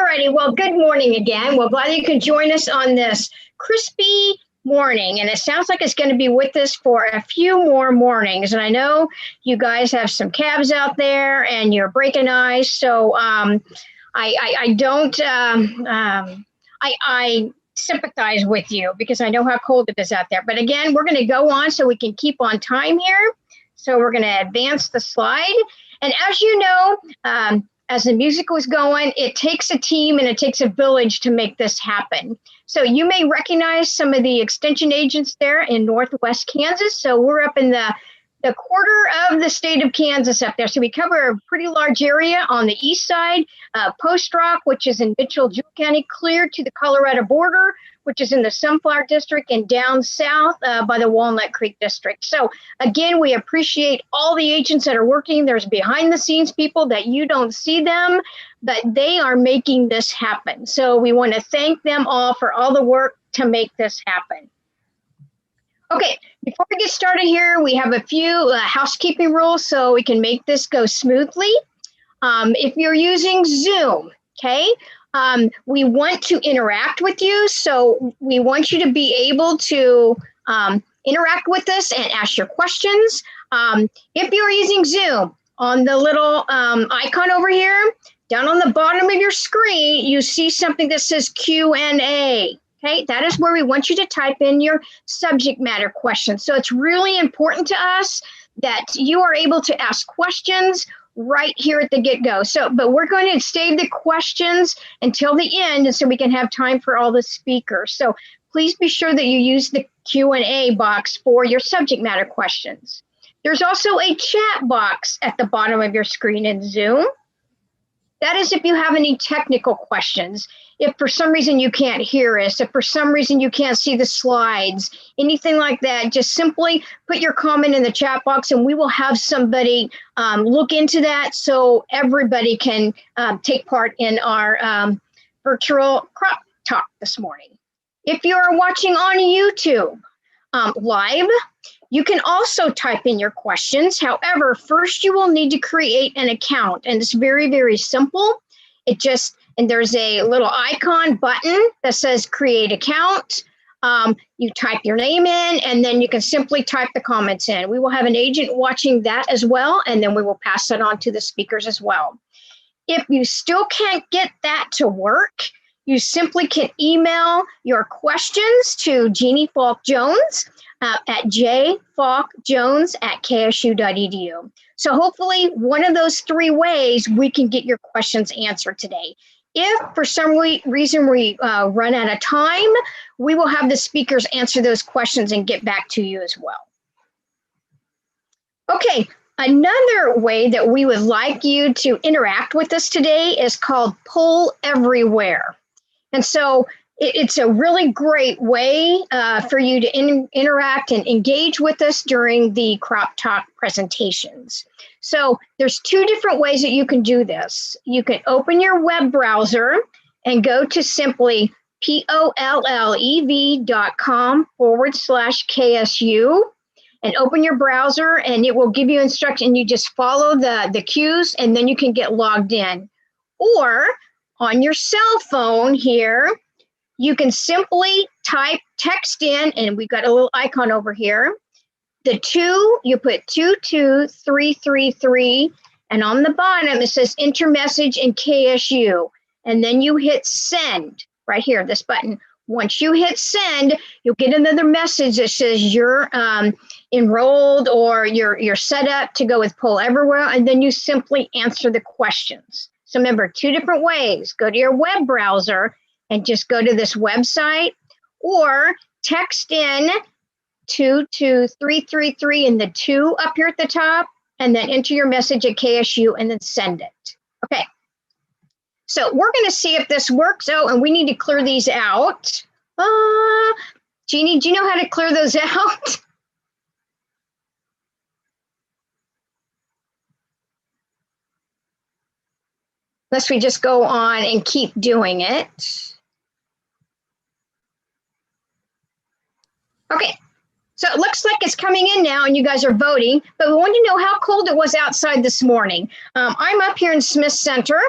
righty, well, good morning again. Well, glad you could join us on this crispy morning, and it sounds like it's going to be with us for a few more mornings. And I know you guys have some calves out there and you're breaking ice, so I sympathize with you because I know how cold it is out there. But again, we're going to go on so we can keep on time here. So we're going to advance the slide. And as you know, as the music was going, it takes a team and it takes a village to make this happen. So you may recognize some of the extension agents there in Northwest Kansas. So we're up in the quarter of the state of Kansas up there. So we cover a pretty large area on the east side, Post Rock, which is in Mitchell-Jewell County, clear to the Colorado border, which is in the Sunflower District, and down south by the Walnut Creek District. So again, we appreciate all the agents that are working. There's behind the scenes people that you don't see them, but they are making this happen. So we want to thank them all for all the work to make this happen. Okay, before we get started here, we have a few housekeeping rules so we can make this go smoothly. If you're using Zoom, okay, we want to interact with you. So we want you to be able to interact with us and ask your questions. If you're using Zoom, on the little icon over here, down on the bottom of your screen, you see something that says Q&A. Okay, that is where we want you to type in your subject matter questions. So it's really important to us that you are able to ask questions right here at the get-go. So, but we're going to save the questions until the end, and so we can have time for all the speakers. So please be sure that you use the Q&A box for your subject matter questions. There's also a chat box at the bottom of your screen in Zoom. That is if you have any technical questions. If for some reason you can't hear us, if for some reason you can't see the slides, anything like that, just simply put your comment in the chat box and we will have somebody look into that so everybody can take part in our virtual crop talk this morning. If you're watching on YouTube live, you can also type in your questions. However, first you will need to create an account, and it's very, very simple. And there's a little icon button that says create account. You type your name in, and then you can simply type the comments in. We will have an agent watching that as well, and then we will pass that on to the speakers as well. If you still can't get that to work, you simply can email your questions to Jeannie Falk-Jones at jfalkjones@ksu.edu. So hopefully one of those three ways we can get your questions answered today. If for some reason we run out of time, we will have the speakers answer those questions and get back to you as well. Okay, another way that we would like you to interact with us today is called Poll Everywhere. And so it's a really great way for you to interact and engage with us during the Crop Talk presentations. So there's two different ways that you can do this. You can open your web browser and go to simply pollev.com/KSU and open your browser, and it will give you instruction. You just follow the cues and then you can get logged in. Or on your cell phone here, you can simply text in, and we've got a little icon over here. You put 22333, and on the bottom it says enter message in KSU, and then you hit send right here, this button. Once you hit send, you'll get another message that says you're enrolled or you're set up to go with Poll Everywhere, and then you simply answer the questions. So remember, two different ways. Go to your web browser and just go to this website, or text in 22333 and the 2 up here at the top, and then enter your message at KSU and then send it. Okay, so we're going to see if this works. Oh, and we need to clear these out. Jeannie, do you know how to clear those out? Unless we just go on and keep doing it. Okay, so it looks like it's coming in now and you guys are voting, but we want to know how cold it was outside this morning. I'm up here in Smith Center.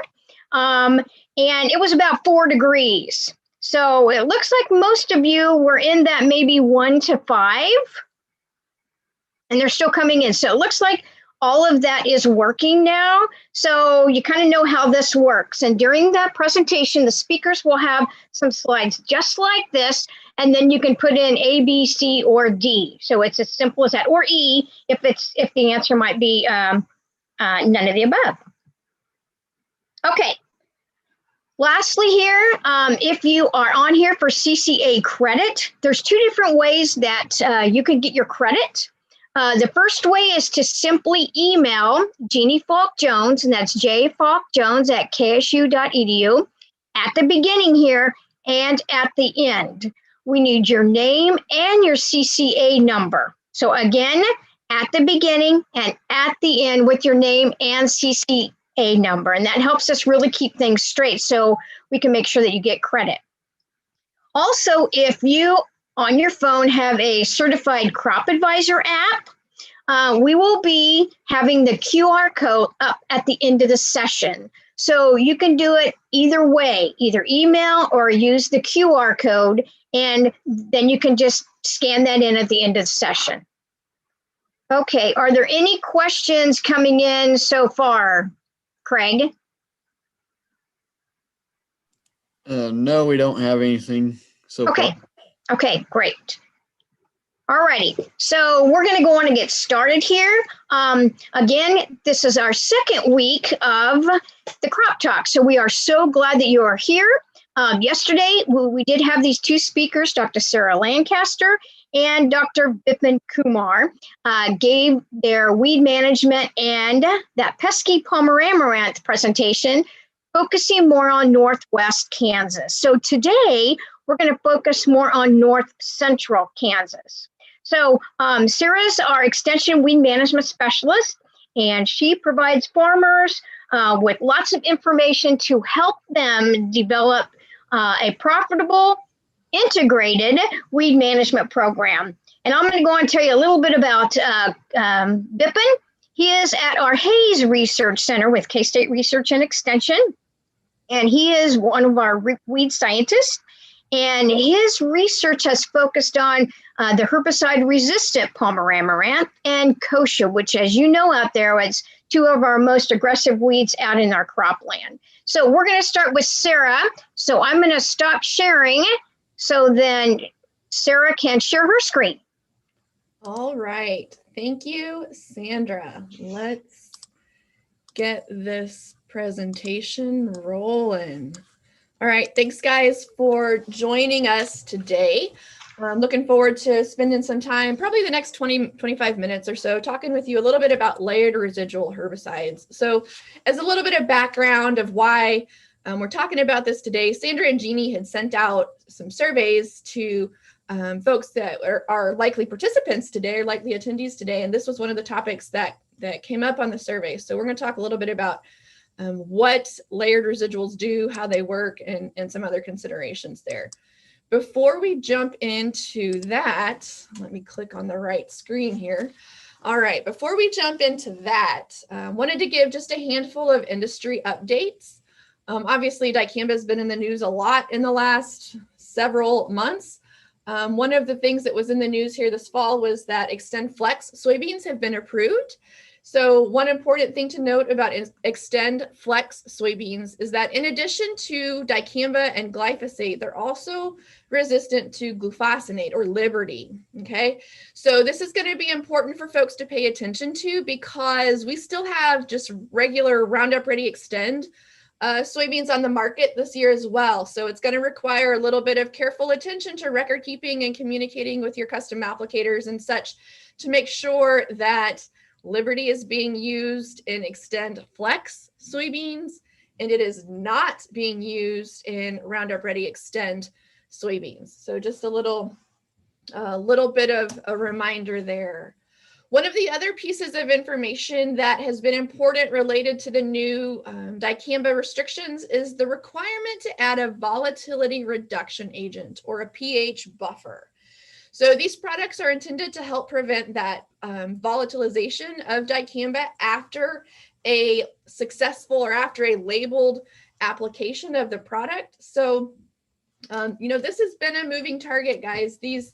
and it was about 4 degrees. So it looks like most of you were in that maybe 1 to 5, and they're still coming in. So it looks like all of that is working now. So you kind of know how this works. And during that presentation, the speakers will have some slides just like this, and then you can put in A, B, C, or D. So it's as simple as that, or E if the answer might be none of the above. Okay. Lastly here, if you are on here for CCA credit, there's 2 different ways that you can get your credit. The first way is to simply email Jeannie Falk Jones, and that's jfalkjones@ksu.edu, at the beginning here and at the end. We need your name and your CCA number. So again, at the beginning and at the end with your name and CCA number, and that helps us really keep things straight so we can make sure that you get credit. Also, if you on your phone have a certified crop advisor app, we will be having the QR code up at the end of the session. So you can do it either way, either email or use the QR code, and then you can just scan that in at the end of the session. Okay, are there any questions coming in so far, Craig? No, we don't have anything so far. Okay, great. All righty, so we're going to go on and get started here. Again, this is our 2nd week of the Crop Talk, so we are so glad that you are here. Yesterday, we did have these 2 speakers, Dr. Sarah Lancaster and Dr. Vipan Kumar, gave their weed management and that pesky palmer amaranth presentation, focusing more on Northwest Kansas. So today, we're going to focus more on North Central Kansas. So Sarah's our extension weed management specialist, and she provides farmers with lots of information to help them develop a profitable, integrated weed management program. And I'm going to go on and tell you a little bit about Vipan. He is at our Hayes Research Center with K-State Research and Extension, and he is one of our weed scientists. And his research has focused on the herbicide-resistant palmer amaranth and kochia, which, as you know out there, is 2 of our most aggressive weeds out in our cropland. So we're going to start with Sarah. So I'm going to stop sharing so then Sarah can share her screen. All right. Thank you, Sandra. Let's get this presentation rolling. All right, thanks guys for joining us today. I'm looking forward to spending some time, probably the next 25 minutes or so, talking with you a little bit about layered residual herbicides. So as a little bit of background of why we're talking about this today, Sandra and Jeannie had sent out some surveys to folks that are likely participants today or likely attendees today, and this was one of the topics that came up on the survey. So we're going to talk a little bit about what layered residuals do, how they work, and some other considerations there. Before we jump into that, let me click on the right screen here. All right, before we jump into that, wanted to give just a handful of industry updates. Obviously, dicamba has been in the news a lot in the last several months. One of the things that was in the news here this fall was that Xtend Flex soybeans have been approved. So one important thing to note about Xtend Flex soybeans is that in addition to dicamba and glyphosate, they're also resistant to glufosinate or Liberty, okay? So this is going to be important for folks to pay attention to because we still have just regular Roundup Ready Xtend soybeans on the market this year as well. So it's going to require a little bit of careful attention to record keeping and communicating with your custom applicators and such to make sure that Liberty is being used in Xtend Flex soybeans, and it is not being used in Roundup Ready Xtend soybeans. So just a little bit of a reminder there. One of the other pieces of information that has been important related to the new dicamba restrictions is the requirement to add a volatility reduction agent or a pH buffer. So these products are intended to help prevent that volatilization of dicamba after a successful or after a labeled application of the product. So, you know, this has been a moving target, guys. These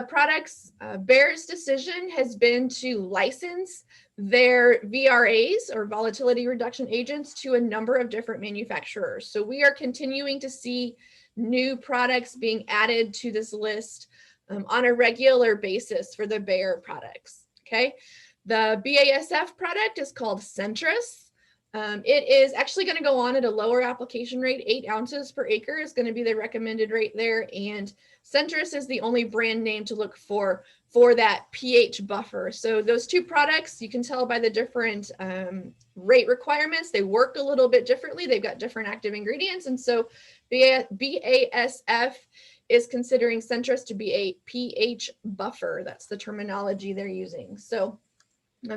products, Bayer's decision has been to license their VRAs or volatility reduction agents to a number of different manufacturers. So we are continuing to see new products being added to this list on a regular basis for the Bayer products. Okay, the BASF product is called Centris. It is actually going to go on at a lower application rate. 8 ounces per acre is going to be the recommended rate there. And Centris is the only brand name to look for that pH buffer. So those two products, you can tell by the different rate requirements, they work a little bit differently. They've got different active ingredients. And so BASF is considering Centris to be a pH buffer. That's the terminology they're using. So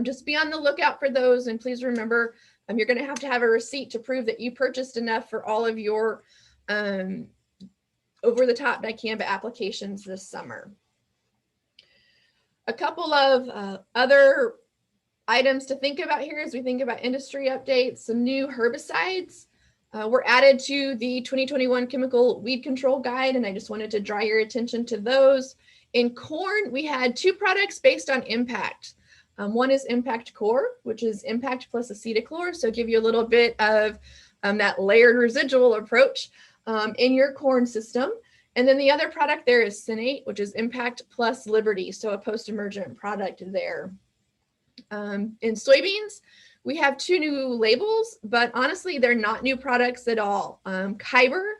just be on the lookout for those. And please remember, you're going to have a receipt to prove that you purchased enough for all of your over-the-top dicamba applications this summer. A couple of other items to think about here as we think about industry updates. Some new herbicides were added to the 2021 Chemical Weed Control Guide, and I just wanted to draw your attention to those. In corn, we had 2 products based on impact. One is Impact Core, which is impact plus acetochlor. So give you a little bit of that layered residual approach in your corn system. And then the other product there is Sinate, which is impact plus Liberty. So a post-emergent product there. In soybeans, we have 2 new labels, but honestly, they're not new products at all. Kyber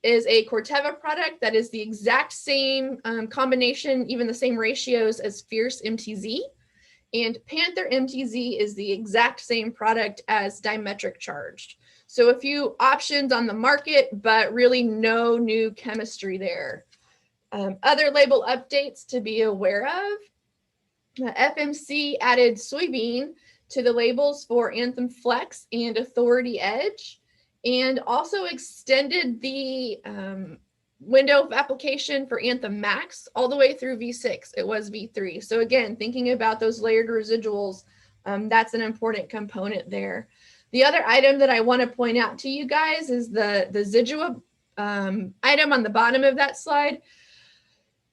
is a Corteva product that is the exact same combination, even the same ratios as Fierce MTZ. And Panther MTZ is the exact same product as dimetric charged. So a few options on the market, but really no new chemistry there. Other label updates to be aware of. FMC added soybean to the labels for Anthem Flex and Authority Edge, and also extended the window of application for Anthem Max all the way through V6. It was V3. So again, thinking about those layered residuals, that's an important component there. The other item that I want to point out to you guys is the Zidua item on the bottom of that slide.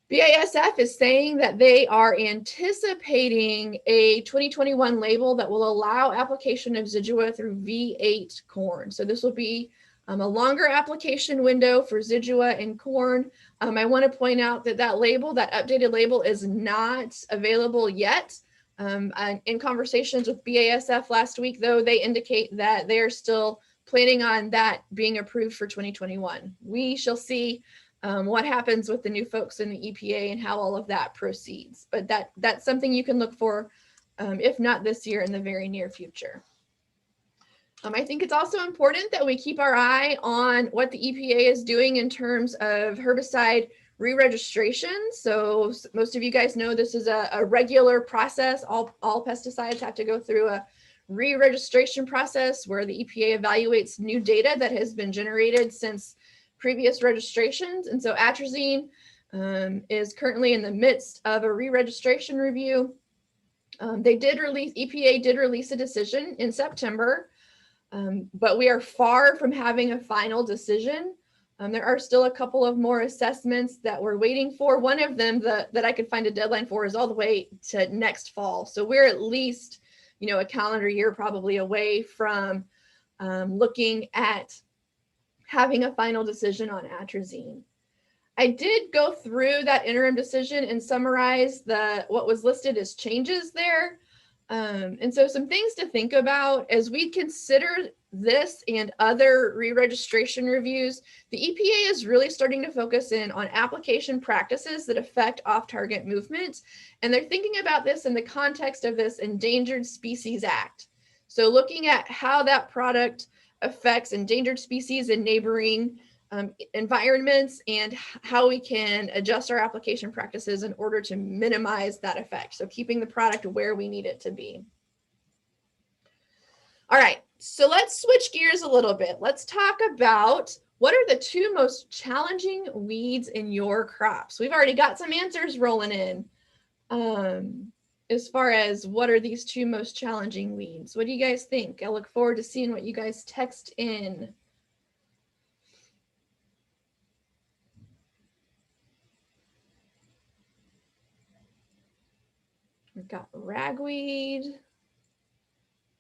BASF is saying that they are anticipating a 2021 label that will allow application of Zidua through V8 corn. So this will be a longer application window for Zidua and corn. I want to point out that that label, that updated label, is not available yet. In conversations with BASF last week, though, they indicate that they're still planning on that being approved for 2021. We shall see what happens with the new folks in the EPA and how all of that proceeds. But that's something you can look for, if not this year, in the very near future. I think it's also important that we keep our eye on what the EPA is doing in terms of herbicide re-registration. So most of you guys know this is a regular process. All pesticides have to go through a re-registration process where the EPA evaluates new data that has been generated since previous registrations. And so atrazine is currently in the midst of a re-registration review. EPA did release a decision in September, but we are far from having a final decision. There are still a couple of more assessments that we're waiting for. One of them that I could find a deadline for is all the way to next fall. So we're at least, a calendar year probably away from looking at having a final decision on atrazine. I did go through that interim decision and summarize what was listed as changes there. And so some things to think about as we consider this and other re-registration reviews. The EPA is really starting to focus in on application practices that affect off-target movement. And they're thinking about this in the context of this Endangered Species Act. So looking at how that product affects endangered species in neighboring environments and how we can adjust our application practices in order to minimize that effect. So keeping the product where we need it to be. All right, so let's switch gears a little bit. Let's talk about what are the 2 most challenging weeds in your crops. We've already got some answers rolling in as far as what are these 2 most challenging weeds. What do you guys think? I look forward to seeing what you guys text in. We've got ragweed.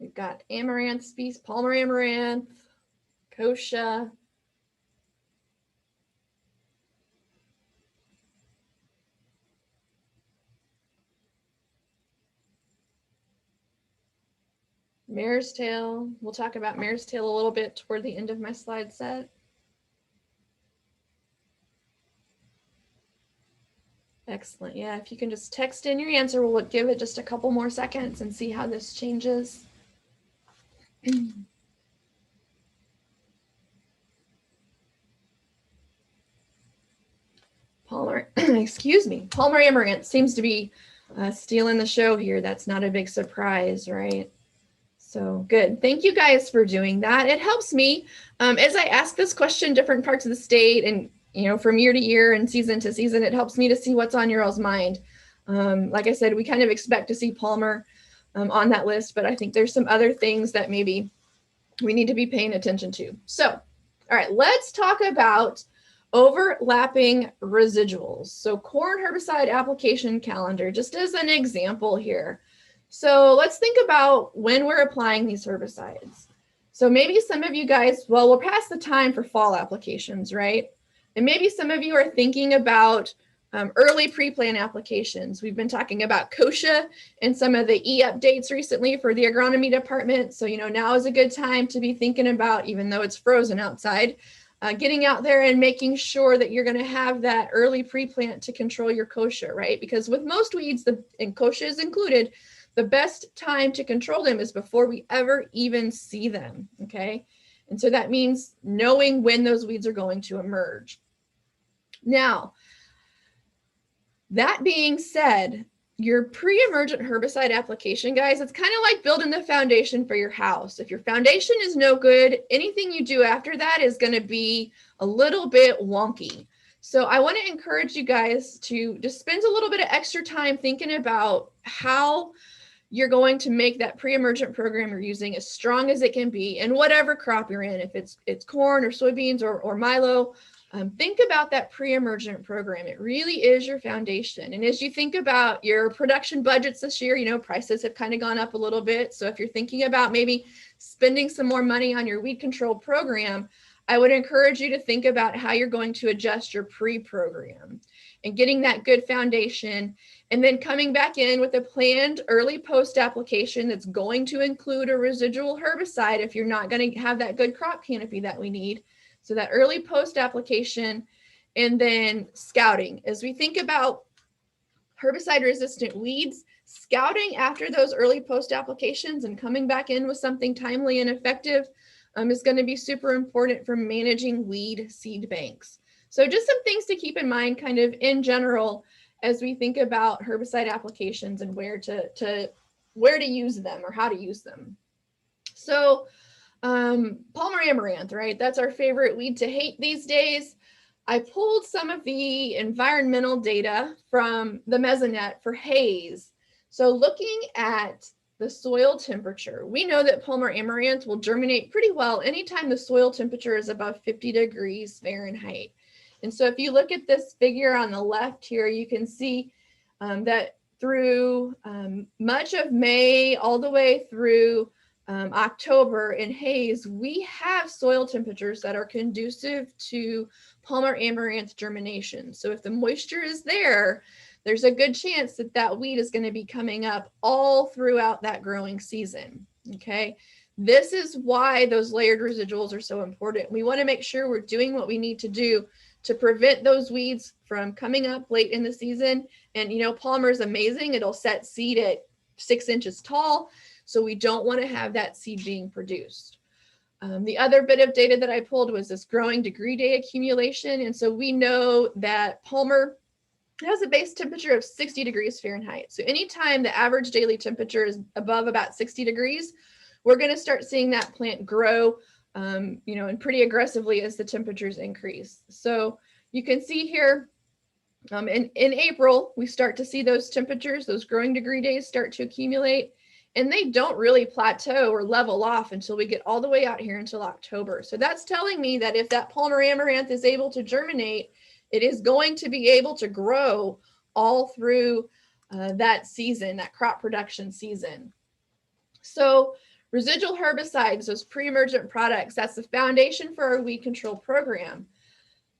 We've got amaranth species, Palmer amaranth, kochia. Mare's tail. We'll talk about mare's tail a little bit toward the end of my slide set. Excellent. Yeah, if you can just text in your answer, we'll give it just a couple more seconds and see how this changes. Palmer, excuse me, Palmer amaranth seems to be stealing the show here. That's not a big surprise, right? So good. Thank you guys for doing that. It helps me as I ask this question, different parts of the state and, you know, from year to year and season to season, it helps me to see what's on your all's mind. Like I said, we kind of expect to see Palmer on that list, but I think there's some other things that maybe we need to be paying attention to. So, all right, let's talk about overlapping residuals. So corn herbicide application calendar, just as an example here. So let's think about when we're applying these herbicides. So maybe some of you guys, well, we're past the time for fall applications, right? And maybe some of you are thinking about early pre-plant applications. We've been talking about kochia and some of the e-updates recently for the agronomy department. So, you know, now is a good time to be thinking about, even though it's frozen outside, getting out there and making sure that you're going to have that early pre-plant to control your kochia, right? Because with most weeds, and kochia is included, the best time to control them is before we ever even see them, okay? And so that means knowing when those weeds are going to emerge. Now, that being said, your pre-emergent herbicide application, guys, it's kind of like building the foundation for your house. If your foundation is no good, anything you do after that is going to be a little bit wonky. So I want to encourage you guys to just spend a little bit of extra time thinking about how you're going to make that pre-emergent program you're using as strong as it can be in whatever crop you're in, if it's corn or soybeans or milo. Think about that pre-emergent program. It really is your foundation. And as you think about your production budgets this year, you know, prices have kind of gone up a little bit. So if you're thinking about maybe spending some more money on your weed control program, I would encourage you to think about how you're going to adjust your pre-program and getting that good foundation, and then coming back in with a planned early post application that's going to include a residual herbicide if you're not going to have that good crop canopy that we need. So that early post application, and then scouting. As we think about herbicide resistant weeds, scouting after those early post applications and coming back in with something timely and effective is going to be super important for managing weed seed banks. So just some things to keep in mind kind of in general as we think about herbicide applications and where to use them or how to use them. So Palmer amaranth, right? That's our favorite weed to hate these days. I pulled some of the environmental data from the Mesonet for haze. So looking at the soil temperature, we know that Palmer amaranth will germinate pretty well anytime the soil temperature is above 50 degrees Fahrenheit. And so if you look at this figure on the left here, you can see that through much of May all the way through October in haze, we have soil temperatures that are conducive to Palmer amaranth germination. So if the moisture is there, there's a good chance that that weed is going to be coming up all throughout that growing season. Okay, this is why those layered residuals are so important. We want to make sure we're doing what we need to do to prevent those weeds from coming up late in the season. And you know, Palmer is amazing. It'll set seed at 6 inches tall. So we don't want to have that seed being produced. The other bit of data that I pulled was this growing degree day accumulation. And so we know that Palmer has a base temperature of 60 degrees Fahrenheit. So anytime the average daily temperature is above about 60 degrees, we're going to start seeing that plant grow, you know, and pretty aggressively as the temperatures increase. So you can see here in April, we start to see those temperatures, those growing degree days start to accumulate. And they don't really plateau or level off until we get all the way out here until October. So that's telling me that if that Palmer amaranth is able to germinate, it is going to be able to grow all through that season, that crop production season. So residual herbicides, those pre-emergent products, that's the foundation for our weed control program.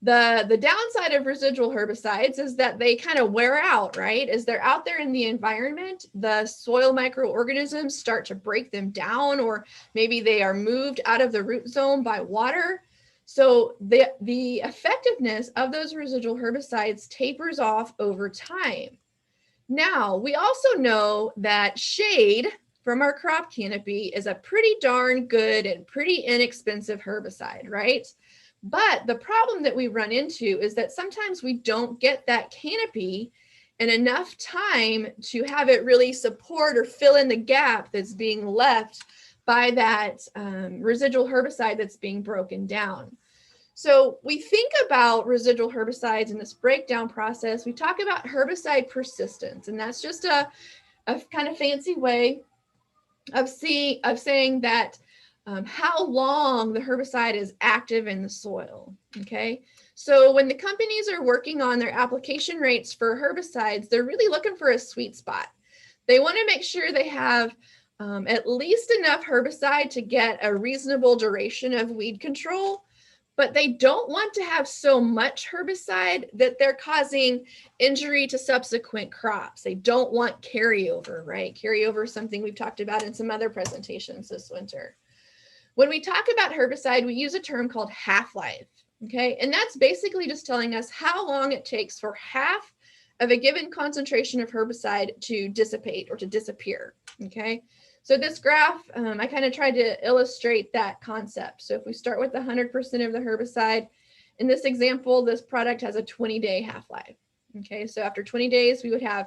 The downside of residual herbicides is that they kind of wear out, right? As they're out there in the environment, the soil microorganisms start to break them down, or maybe they are moved out of the root zone by water. So the effectiveness of those residual herbicides tapers off over time. Now, we also know that shade from our crop canopy is a pretty darn good and pretty inexpensive herbicide, right? But the problem that we run into is that sometimes we don't get that canopy in enough time to have it really support or fill in the gap that's being left by that residual herbicide that's being broken down. So we think about residual herbicides in this breakdown process. We talk about herbicide persistence, and that's just a kind of fancy way of saying that how long the herbicide is active in the soil, okay? So when the companies are working on their application rates for herbicides, they're really looking for a sweet spot. They want to make sure they have at least enough herbicide to get a reasonable duration of weed control, but they don't want to have so much herbicide that they're causing injury to subsequent crops. They don't want carryover, right? Carryover is something we've talked about in some other presentations this winter. When we talk about herbicide, we use a term called half-life, okay? And that's basically just telling us how long it takes for half of a given concentration of herbicide to dissipate or to disappear, okay? So this graph, I kind of tried to illustrate that concept. So if we start with 100% of the herbicide, in this example, this product has a 20-day half-life. Okay, so after 20 days, we would have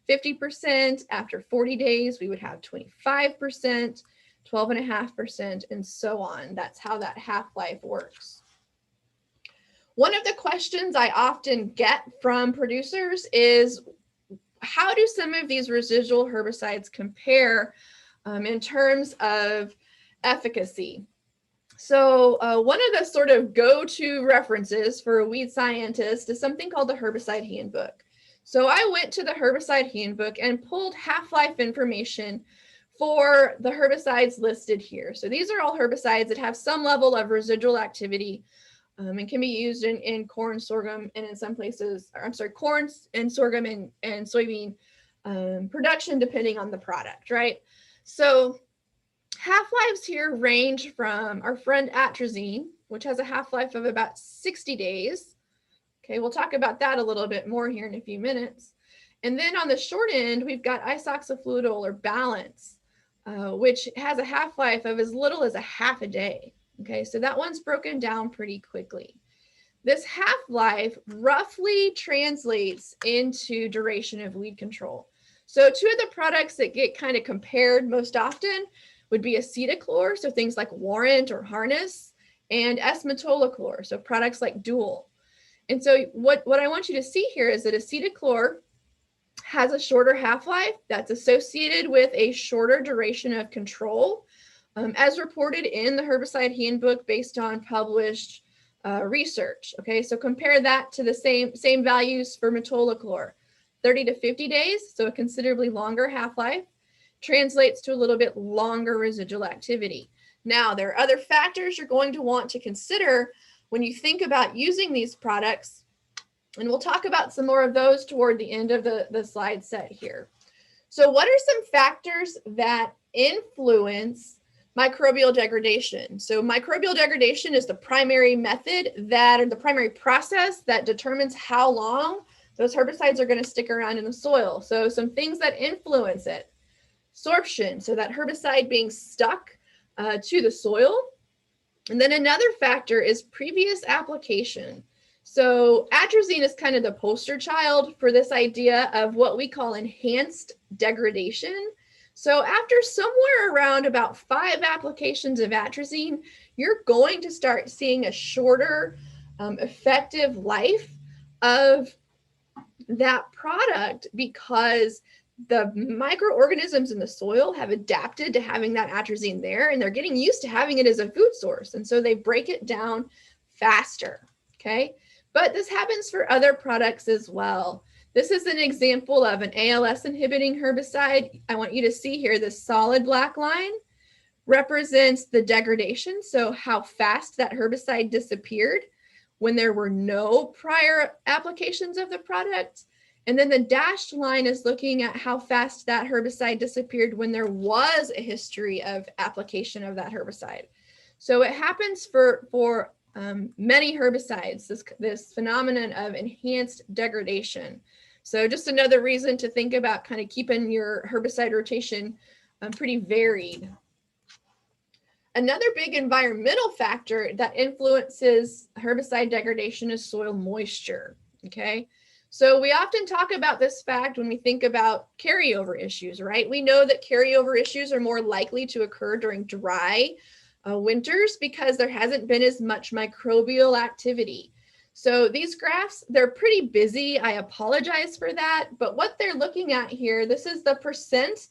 50%. After 40 days, we would have 25%, 12.5%, and so on. That's how that half-life works. One of the questions I often get from producers is, how do some of these residual herbicides compare in terms of efficacy? So one of the sort of go-to references for a weed scientist is something called the Herbicide Handbook. So I went to the Herbicide Handbook and pulled half-life information for the herbicides listed here. So these are all herbicides that have some level of residual activity and can be used in corn, sorghum, and in some places, or I'm sorry, corn and sorghum and soybean production, depending on the product, right? So half-lives here range from our friend atrazine, which has a half-life of about 60 days. Okay, we'll talk about that a little bit more here in a few minutes. And then on the short end, we've got isoxafludol or Balance, which has a half-life of as little as a half a day. Okay, so that one's broken down pretty quickly. This half-life roughly translates into duration of weed control. So two of the products that get kind of compared most often would be acetochlor, so things like Warrant or Harness, and S-metolachlor, so products like Dual. And so what I want you to see here is that acetochlor has a shorter half-life that's associated with a shorter duration of control, as reported in the Herbicide Handbook based on published research. Okay, so compare that to the same values for metolachlor. 30 to 50 days, so a considerably longer half-life, translates to a little bit longer residual activity. Now, there are other factors you're going to want to consider when you think about using these products, and we'll talk about some more of those toward the end of the slide set here. So what are some factors that influence microbial degradation? So microbial degradation is the primary method or the primary process that determines how long those herbicides are going to stick around in the soil. So some things that influence it: sorption, so that herbicide being stuck to the soil. And then another factor is previous application. So atrazine is kind of the poster child for this idea of what we call enhanced degradation. So after somewhere around about 5 applications of atrazine, you're going to start seeing a shorter effective life of that product, because the microorganisms in the soil have adapted to having that atrazine there, and they're getting used to having it as a food source. And so they break it down faster, okay? But this happens for other products as well. This is an example of an ALS inhibiting herbicide. I want you to see here, this solid black line represents the degradation. So how fast that herbicide disappeared when there were no prior applications of the product. And then the dashed line is looking at how fast that herbicide disappeared when there was a history of application of that herbicide. So it happens for many herbicides, this phenomenon of enhanced degradation. So just another reason to think about kind of keeping your herbicide rotation pretty varied. Another big environmental factor that influences herbicide degradation is soil moisture, okay? So we often talk about this fact when we think about carryover issues, right? We know that carryover issues are more likely to occur during dry winters because there hasn't been as much microbial activity. So these graphs, they're pretty busy. I apologize for that, but what they're looking at here, this is the percent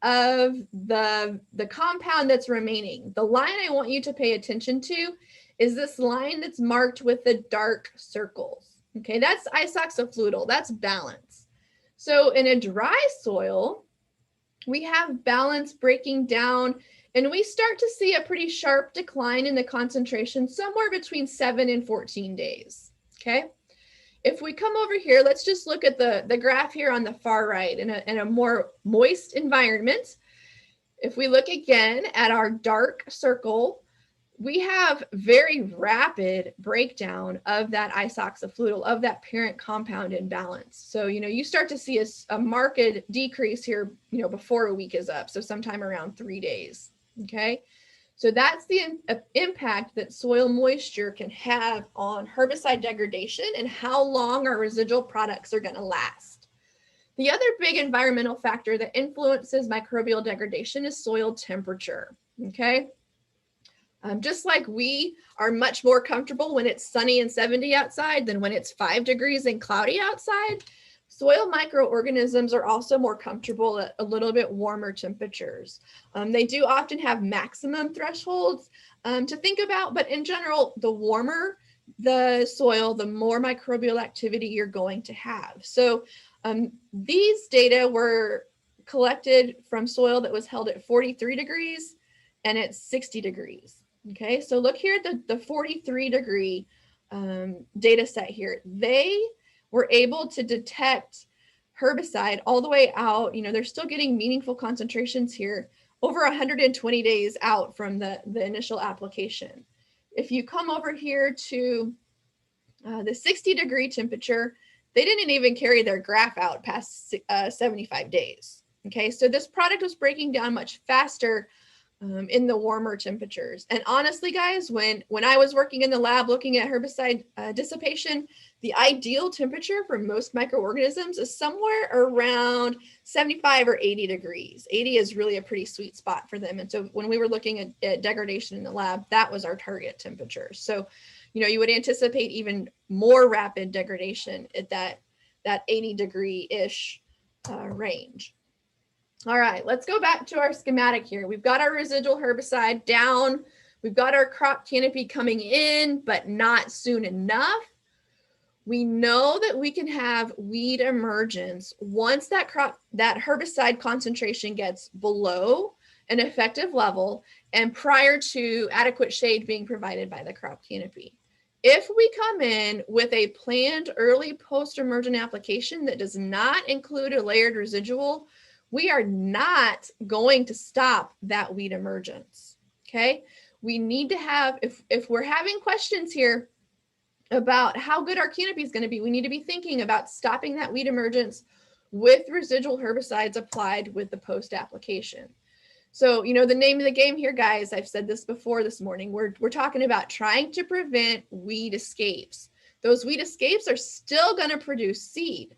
of the compound that's remaining. The line I want you to pay attention to is this line that's marked with the dark circles. Okay, that's isoxaflutal, that's balance. So in a dry soil, we have balance breaking down, and we start to see a pretty sharp decline in the concentration somewhere between 7 and 14 days. Okay. If we come over here, let's just look at the graph here on the far right in a more moist environment. If we look again at our dark circle, we have very rapid breakdown of that isoxaflutal, of that parent compound in balance. So, you start to see a marked decrease here, before a week is up. So sometime around 3 days. Okay. So that's the impact that soil moisture can have on herbicide degradation and how long our residual products are going to last. The other big environmental factor that influences microbial degradation is soil temperature. Okay. Just like we are much more comfortable when it's sunny and 70 outside than when it's 5 degrees and cloudy outside, soil microorganisms are also more comfortable at a little bit warmer temperatures. They do often have maximum thresholds to think about, but in general, the warmer the soil, the more microbial activity you're going to have. So these data were collected from soil that was held at 43 degrees and at 60 degrees. Okay, so look here at the 43 degree data set here. They were able to detect herbicide all the way out. They're still getting meaningful concentrations here over 120 days out from the initial application. If you come over here to the 60 degree temperature, they didn't even carry their graph out past 75 days. Okay, so this product was breaking down much faster in the warmer temperatures. And honestly, guys, when I was working in the lab looking at herbicide dissipation, the ideal temperature for most microorganisms is somewhere around 75 or 80 degrees. 80 is really a pretty sweet spot for them. And so when we were looking at degradation in the lab, that was our target temperature. So, you would anticipate even more rapid degradation at that 80 degree-ish range. All right, let's go back to our schematic here. We've got our residual herbicide down. We've got our crop canopy coming in, but not soon enough. We know that we can have weed emergence once that herbicide concentration gets below an effective level and prior to adequate shade being provided by the crop canopy. If we come in with a planned early post-emergent application that does not include a layered residual, we are not going to stop that weed emergence. Okay, we need to have, if we're having questions here about how good our canopy is going to be, we need to be thinking about stopping that weed emergence with residual herbicides applied with the post application. So, the name of the game here, guys, I've said this before this morning, we're talking about trying to prevent weed escapes. Those weed escapes are still going to produce seed.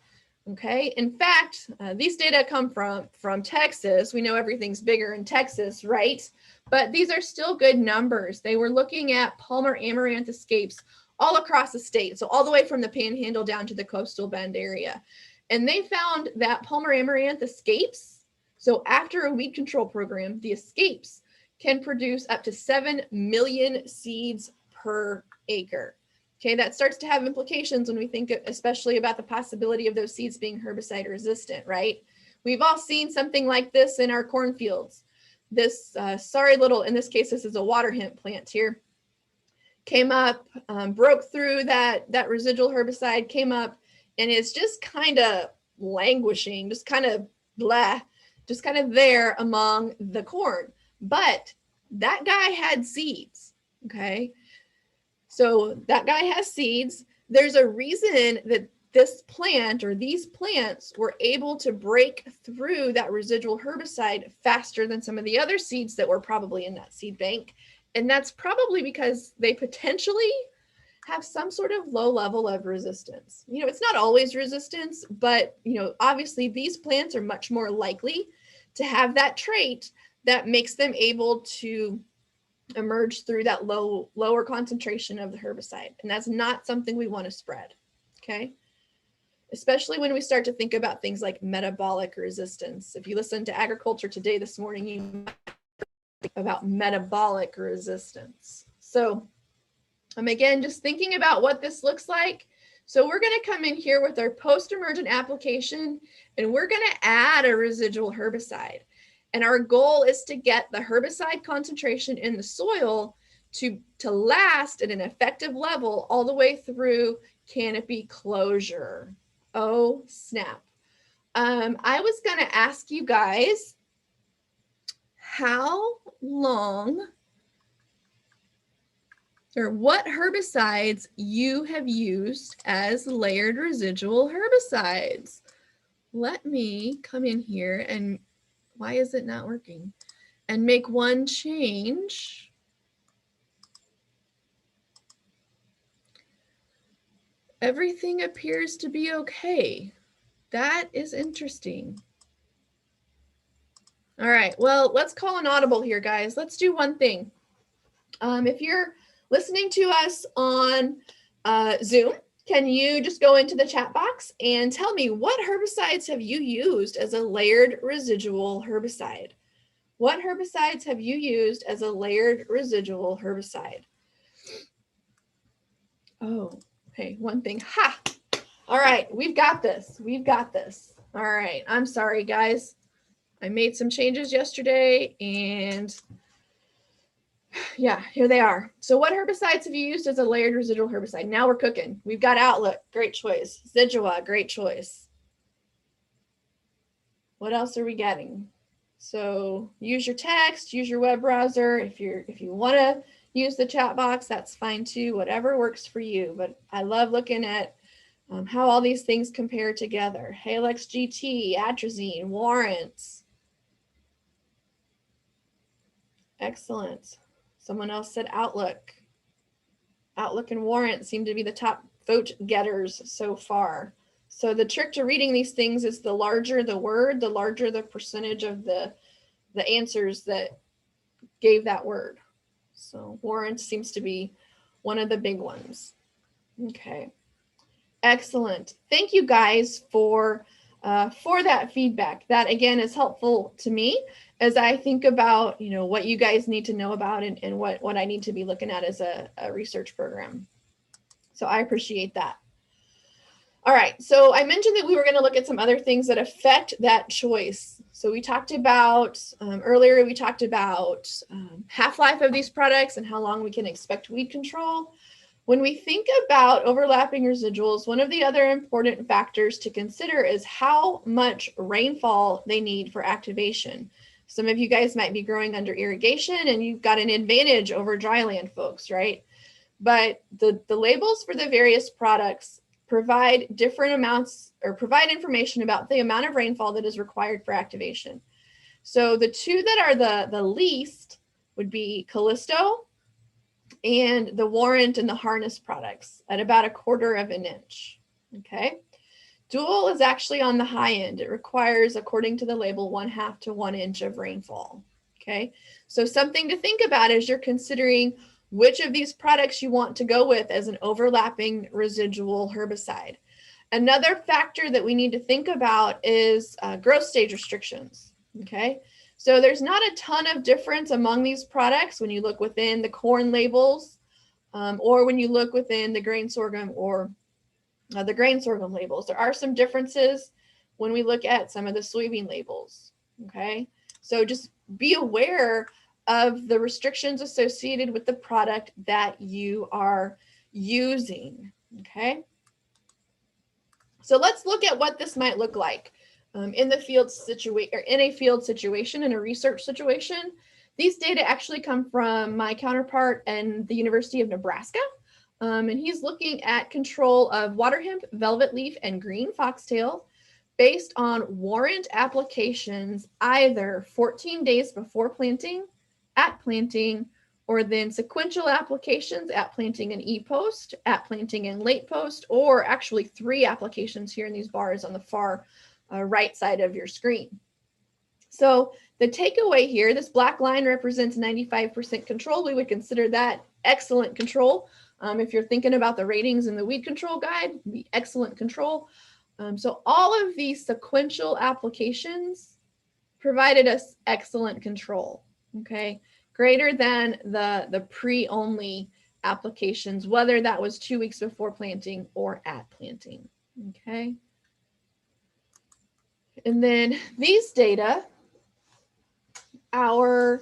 Okay. In fact, these data come from Texas. We know everything's bigger in Texas, right? But these are still good numbers. They were looking at Palmer Amaranth escapes all across the state. So all the way from the Panhandle down to the Coastal Bend area. And they found that Palmer Amaranth escapes. So after a weed control program, the escapes can produce up to 7 million seeds per acre. Okay, that starts to have implications when we think especially about the possibility of those seeds being herbicide resistant, right? We've all seen something like this in our cornfields. This sorry little, in this case, this is a water hemp plant here, came up, broke through that residual herbicide, came up, and is just kind of languishing, just kind of blah, just kind of there among the corn. But that guy had seeds, okay? So that guy has seeds. There's a reason that this plant or these plants were able to break through that residual herbicide faster than some of the other seeds that were probably in that seed bank. And that's probably because they potentially have some sort of low level of resistance. You know, it's not always resistance, but, you know, obviously these plants are much more likely to have that trait that makes them able to emerge through that lower concentration of the herbicide. And that's not something we want to spread, okay? Especially when we start to think about things like metabolic resistance. If you listen to Agriculture Today this morning, you might think about metabolic resistance. So I'm again just thinking about what this looks like. So we're going to come in here with our post-emergent application, and we're going to add a residual herbicide. And our goal is to get the herbicide concentration in the soil to last at an effective level all the way through canopy closure. Oh, snap. I was going to ask you guys how long or what herbicides you have used as layered residual herbicides. Let me come in here and why is it not working? And make one change. Everything appears to be okay. That is interesting. All right, well, let's call an audible here, guys. Let's do one thing. If you're listening to us on Zoom, can you just go into the chat box and tell me what herbicides have you used as a layered residual herbicide? What herbicides have you used as a layered residual herbicide? Oh, hey, one thing. Ha! All right, we've got this. We've got this. All right, I'm sorry, guys. I made some changes yesterday and yeah, here they are. So what herbicides have you used as a layered residual herbicide? Now we're cooking. We've got Outlook, great choice. Zidua, great choice. What else are we getting? So use your text, use your web browser. If you want to use the chat box, that's fine too, whatever works for you. But I love looking at how all these things compare together. Halex GT, atrazine, warrants. Excellent. Someone else said Outlook. Outlook and Warrant seem to be the top vote getters so far. So the trick to reading these things is the larger the word, the larger the percentage of the answers that gave that word. So Warrant seems to be one of the big ones. Okay. Excellent. Thank you guys for that feedback. That again is helpful to me as I think about, you know, what you guys need to know about and what I need to be looking at as a research program. So I appreciate that. All right, so I mentioned that we were going to look at some other things that affect that choice. So we talked about earlier, we talked about half-life of these products and how long we can expect weed control. When we think about overlapping residuals, one of the other important factors to consider is how much rainfall they need for activation. Some of you guys might be growing under irrigation and you've got an advantage over dryland folks, right? But the labels for the various products provide different amounts or provide information about the amount of rainfall that is required for activation. So the two that are the least would be Callisto and the Warrant and the Harness products at about 1/4 inch, okay? Dual is actually on the high end. It requires, according to the label, 1/2 to 1 inch of rainfall, okay? So something to think about as you're considering which of these products you want to go with as an overlapping residual herbicide. Another factor that we need to think about is growth stage restrictions, okay? So there's not a ton of difference among these products when you look within the corn labels. or when you look within the grain sorghum or the grain sorghum labels. There are some differences when we look at some of the soybean labels, okay? So just be aware of the restrictions associated with the product that you are using, okay? So let's look at what this might look like in the field situation, or in a field situation, in a research situation. These data actually come from my counterpart in the University of Nebraska. And he's looking at control of water hemp, velvet leaf, and green foxtail based on warrant applications either 14 days before planting, at planting, or then sequential applications at planting and e-post, at planting and late post, or actually 3 applications here in these bars on the far right side of your screen. So the takeaway here, this black line represents 95% control. We would consider that excellent control. If you're thinking about the ratings in the weed control guide, the excellent control. So all of these sequential applications provided us excellent control, okay? Greater than the pre-only applications, whether that was 2 weeks before planting or at planting, okay? And then these data are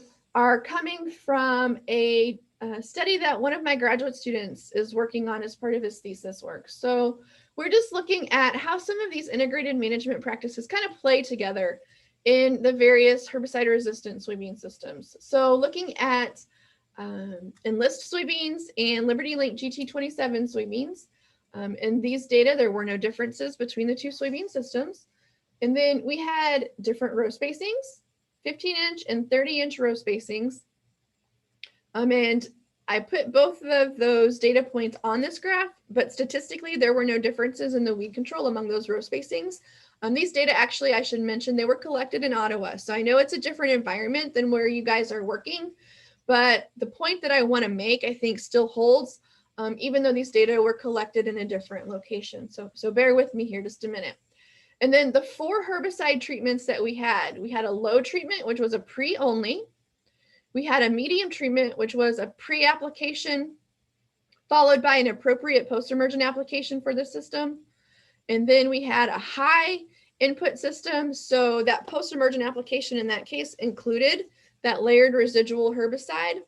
coming from a study that one of my graduate students is working on as part of his thesis work. So we're just looking at how some of these integrated management practices kind of play together in the various herbicide-resistant soybean systems. So looking at Enlist soybeans and Liberty Link GT27 soybeans. In these data, there were no differences between the 2 soybean systems. And then we had different row spacings, 15-inch and 30-inch row spacings. And I put both of those data points on this graph, but statistically, there were no differences in the weed control among those row spacings. These data, actually, I should mention, they were collected in Ottawa. So I know it's a different environment than where you guys are working, but the point that I want to make, I think, still holds, even though these data were collected in a different location. So bear with me here just a minute. And then the 4 herbicide treatments that we had a low treatment, which was a pre-only. We had a medium treatment, which was a pre-application, followed by an appropriate post-emergent application for the system. And then we had a high input system. So that post-emergent application in that case included that layered residual herbicide.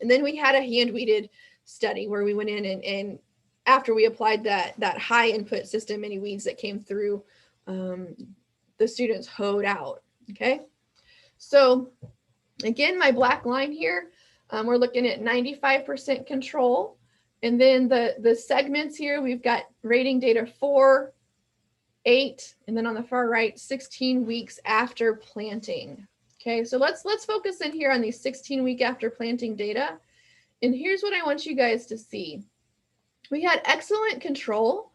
And then we had a hand-weeded study where we went in and after we applied that high input system, any weeds that came through, the students hoed out, okay? So again, my black line here, we're looking at 95% control. And then the segments here, we've got rating data 4, 8, and then on the far right, 16 weeks after planting. Okay, so let's focus in here on these 16-week after planting data. And here's what I want you guys to see. We had excellent control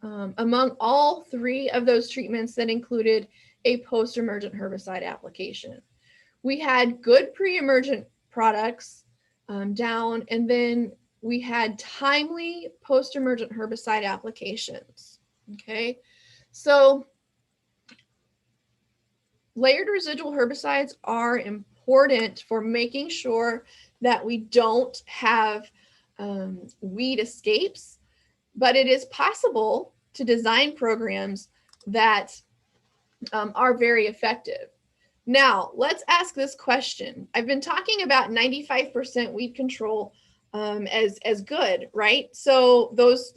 among all 3 of those treatments that included a post-emergent herbicide application. We had good pre-emergent products down, and then we had timely post-emergent herbicide applications, okay? So layered residual herbicides are important for making sure that we don't have weed escapes, but it is possible to design programs that are very effective. Now, let's ask this question. I've been talking about 95% weed control as good, right? So those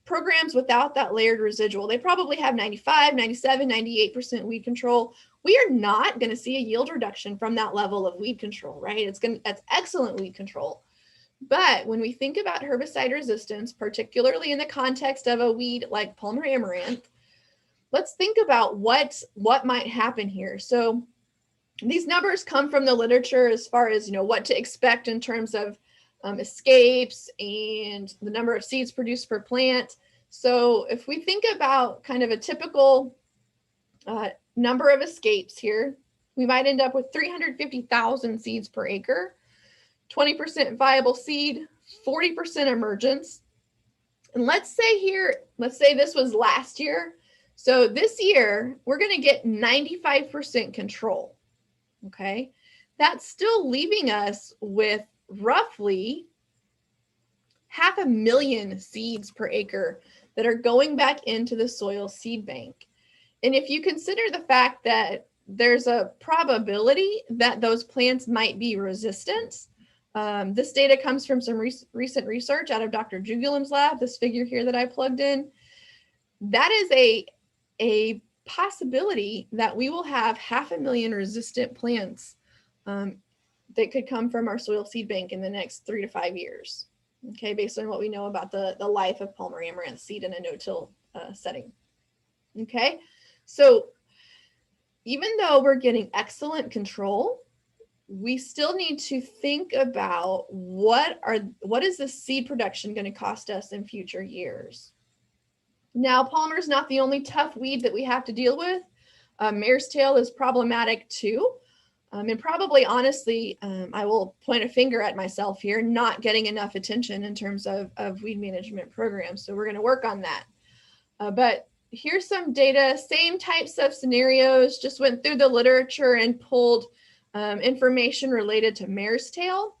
programs without that layered residual, they probably have 95, 97, 98% weed control. We are not going to see a yield reduction from that level of weed control, right? That's excellent weed control. But when we think about herbicide resistance, particularly in the context of a weed like Palmer amaranth, let's think about what might happen here. So these numbers come from the literature as far as, what to expect in terms of escapes and the number of seeds produced per plant. So if we think about kind of a typical number of escapes here, we might end up with 350,000 seeds per acre, 20% viable seed, 40% emergence. And let's say this was last year. So this year, we're going to get 95% control, okay? That's still leaving us with roughly 500,000 seeds per acre that are going back into the soil seed bank. And if you consider the fact that there's a probability that those plants might be resistant, this data comes from some recent research out of Dr. Jugulam's lab, this figure here that I plugged in. That is a possibility that we will have 500,000 resistant plants that could come from our soil seed bank in the next 3 to 5 years. Okay, based on what we know about the life of Palmer amaranth seed in a no-till setting. Okay, so even though we're getting excellent control, we still need to think about what is the seed production going to cost us in future years. Now, Palmer is not the only tough weed that we have to deal with. Mare's tail is problematic too. And probably, honestly, I will point a finger at myself here, not getting enough attention in terms of weed management programs. So we're going to work on that. But here's some data, same types of scenarios, just went through the literature and pulled information related to mare's tail.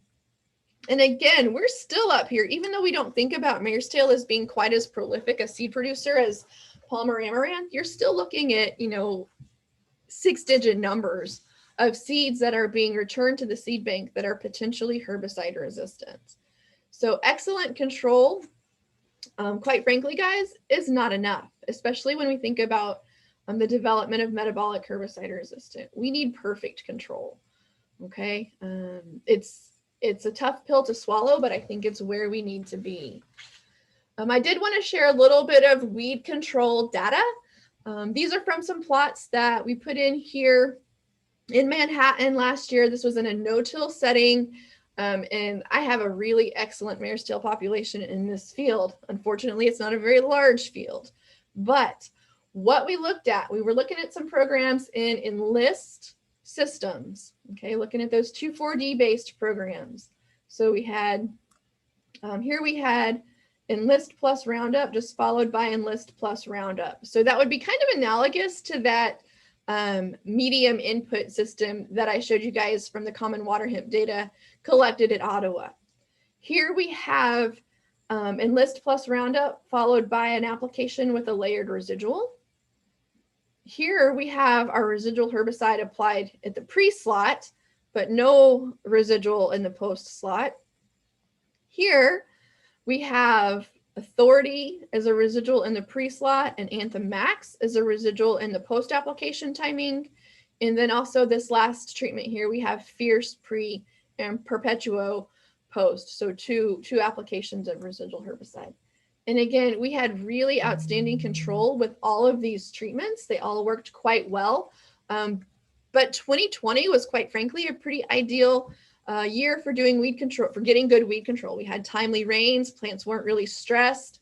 And again, we're still up here, even though we don't think about mare's tail as being quite as prolific a seed producer as Palmer amaranth, you're still looking at, 6-digit numbers of seeds that are being returned to the seed bank that are potentially herbicide resistant. So excellent control, quite frankly, guys, is not enough, especially when we think about the development of metabolic herbicide resistant. We need perfect control. Okay, it's a tough pill to swallow, but I think it's where we need to be. I did want to share a little bit of weed control data. These are from some plots that we put in here in Manhattan last year. This was in a no-till setting, and I have a really excellent mare's tail population in this field. Unfortunately, it's not a very large field, but what we looked at, we were looking at some programs in Enlist systems, okay, looking at those 2,4-D based programs. So we had, here we had Enlist plus Roundup, just followed by Enlist plus Roundup. So that would be kind of analogous to that medium input system that I showed you guys from the common water hemp data collected at Ottawa. Here we have Enlist plus Roundup followed by an application with a layered residual. Here we have our residual herbicide applied at the pre-slot, but no residual in the post-slot. Here we have Authority as a residual in the pre-slot and Anthem Max as a residual in the post-application timing. And then also this last treatment here, we have Fierce pre and Perpetuo post. So two applications of residual herbicide. And again, we had really outstanding control with all of these treatments. They all worked quite well. But 2020 was, quite frankly, a pretty ideal year for doing weed control, for getting good weed control. We had timely rains, plants weren't really stressed.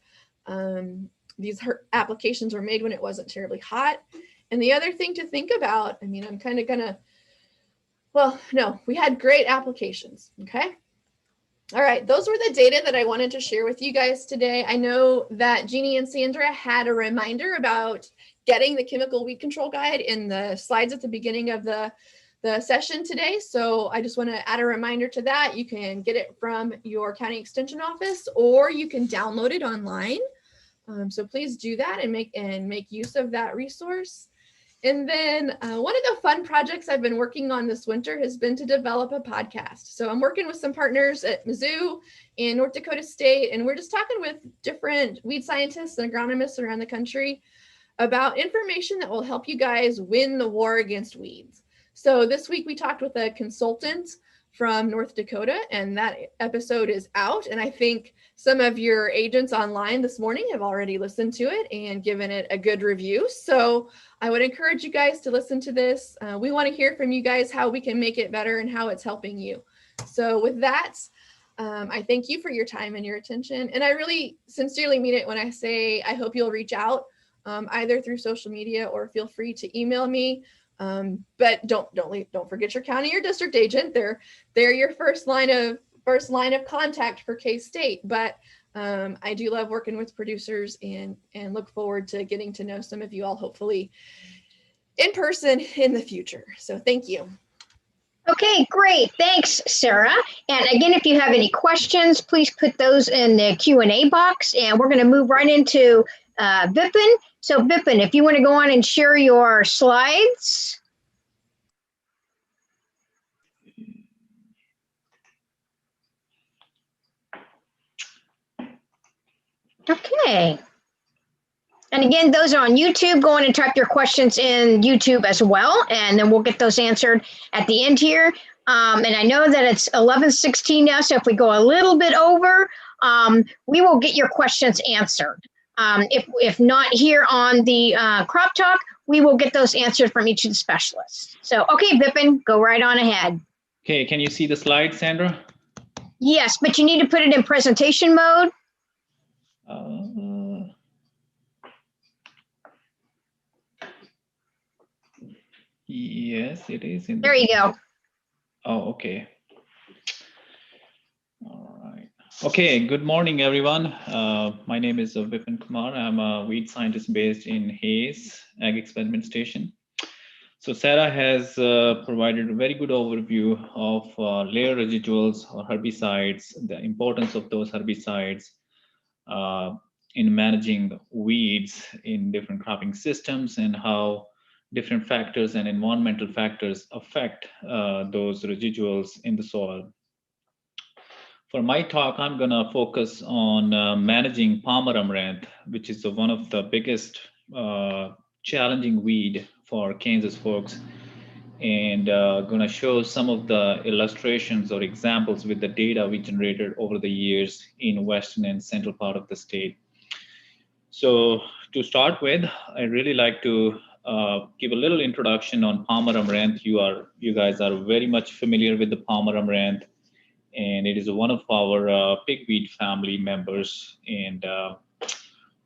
These applications were made when it wasn't terribly hot. And the other thing to think about, I mean, I'm kind of gonna, well, no, we had great applications, okay? All right, those were the data that I wanted to share with you guys today. I know that Jeannie and Sandra had a reminder about getting the chemical weed control guide in the slides at the beginning of the session today. So I just want to add a reminder to that. You can get it from your county extension office, or you can download it online. So please do that and make use of that resource. And then one of the fun projects I've been working on this winter has been to develop a podcast. So I'm working with some partners at Mizzou and North Dakota State, and we're just talking with different weed scientists and agronomists around the country about information that will help you guys win the war against weeds. So this week we talked with a consultant from North Dakota, and that episode is out. And I think some of your agents online this morning have already listened to it and given it a good review. So I would encourage you guys to listen to this. We want to hear from you guys how we can make it better and how it's helping you. So with that, I thank you for your time and your attention. And I really sincerely mean it when I say I hope you'll reach out either through social media or feel free to email me. But don't forget your county or district agent. They're your first line of contact for K-State. But I do love working with producers and look forward to getting to know some of you all, hopefully in person in the future. So thank you. Okay, great. Thanks, Sarah. And again, if you have any questions, please put those in the Q&A box. And we're going to move right into Vipan. So Vipan, if you want to go on and share your slides. Okay. And again, those are on YouTube. Go on and type your questions in YouTube as well, and then we'll get those answered at the end here. And I know that it's 11:16 now, so if we go a little bit over, we will get your questions answered. If not here on the Crop Talk, we will get those answered from each of the specialists. So, okay, Vipan, go right on ahead. Okay, can you see the slide, Sandra? Yes, but you need to put it in presentation mode. Yes, it is. There you go. Oh, okay. All right. Okay, good morning, everyone. My name is Vipan Kumar. I'm a weed scientist based in Hayes Ag Experiment Station. So Sarah has provided a very good overview of layer residuals or herbicides, the importance of those herbicides in managing weeds in different cropping systems, and how different factors and environmental factors affect those residuals in the soil. For my talk, I'm going to focus on managing palmer amaranth, which is one of the biggest challenging weed for Kansas folks, and going to show some of the illustrations or examples with the data we generated over the years in western and central part of the state. So to start with, I really like to give a little introduction on palmer amaranth. You guys are very much familiar with the palmer amaranth, and it is one of our pigweed family members. And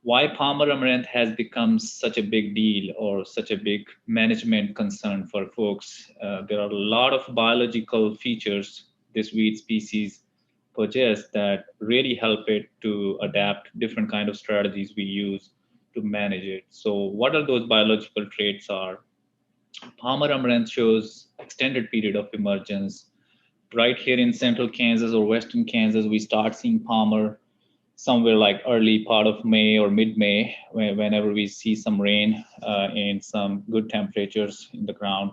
why palmer amaranth has become such a big deal or such a big management concern for folks. There are a lot of biological features this weed species possess that really help it to adapt different kind of strategies we use to manage it. So what are those biological traits are? Palmer amaranth shows extended period of emergence. Right here in central Kansas or western Kansas, we start seeing palmer somewhere like early part of May or mid-May, whenever we see some rain and some good temperatures in the ground.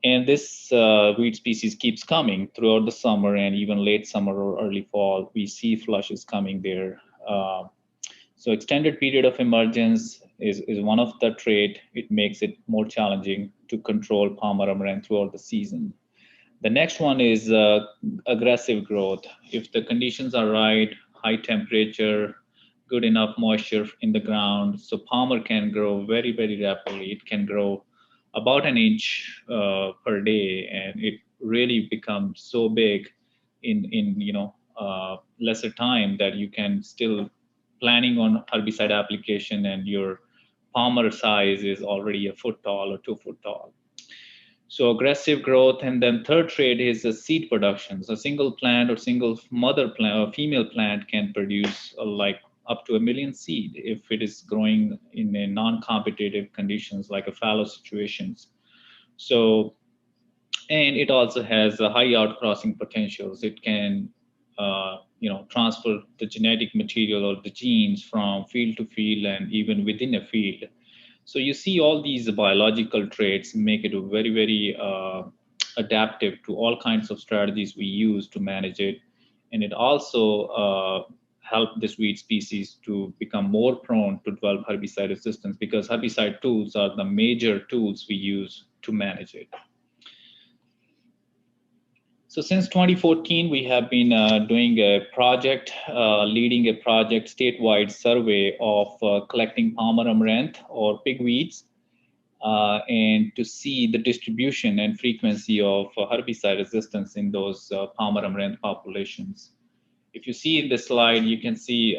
And this weed species keeps coming throughout the summer and even late summer or early fall. We see flushes coming there. So extended period of emergence is one of the trait. It makes it more challenging to control palmer amaranth throughout the season. The next one is aggressive growth. If the conditions are right, high temperature, good enough moisture in the ground, so palmer can grow very, very rapidly. It can grow about an inch per day, and it really becomes so big in lesser time that you can still planning on herbicide application, and your palmer size is already a foot tall or 2 foot tall. So aggressive growth. And then third trait is the seed production. So a single plant or single mother plant or female plant can produce like up to 1 million seed if it is growing in a non-competitive conditions like a fallow situations. So, and it also has a high outcrossing potentials. It can transfer the genetic material or the genes from field to field and even within a field. So you see all these biological traits make it very, very adaptive to all kinds of strategies we use to manage it. And it also helped this weed species to become more prone to develop herbicide resistance, because herbicide tools are the major tools we use to manage it. So since 2014, we have been doing a project, leading a project statewide survey of collecting palmer amaranth or pigweeds, and to see the distribution and frequency of herbicide resistance in those palmer amaranth populations. If you see in this slide, you can see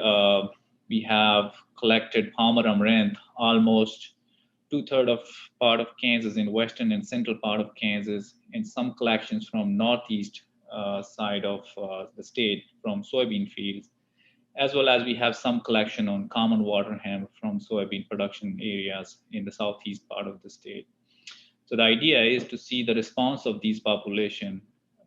we have collected palmer amaranth almost 2/3 of part of Kansas in western and central part of Kansas, and some collections from northeast side of the state from soybean fields, as well as we have some collection on common water hemp from soybean production areas in the southeast part of the state. So the idea is to see the response of these population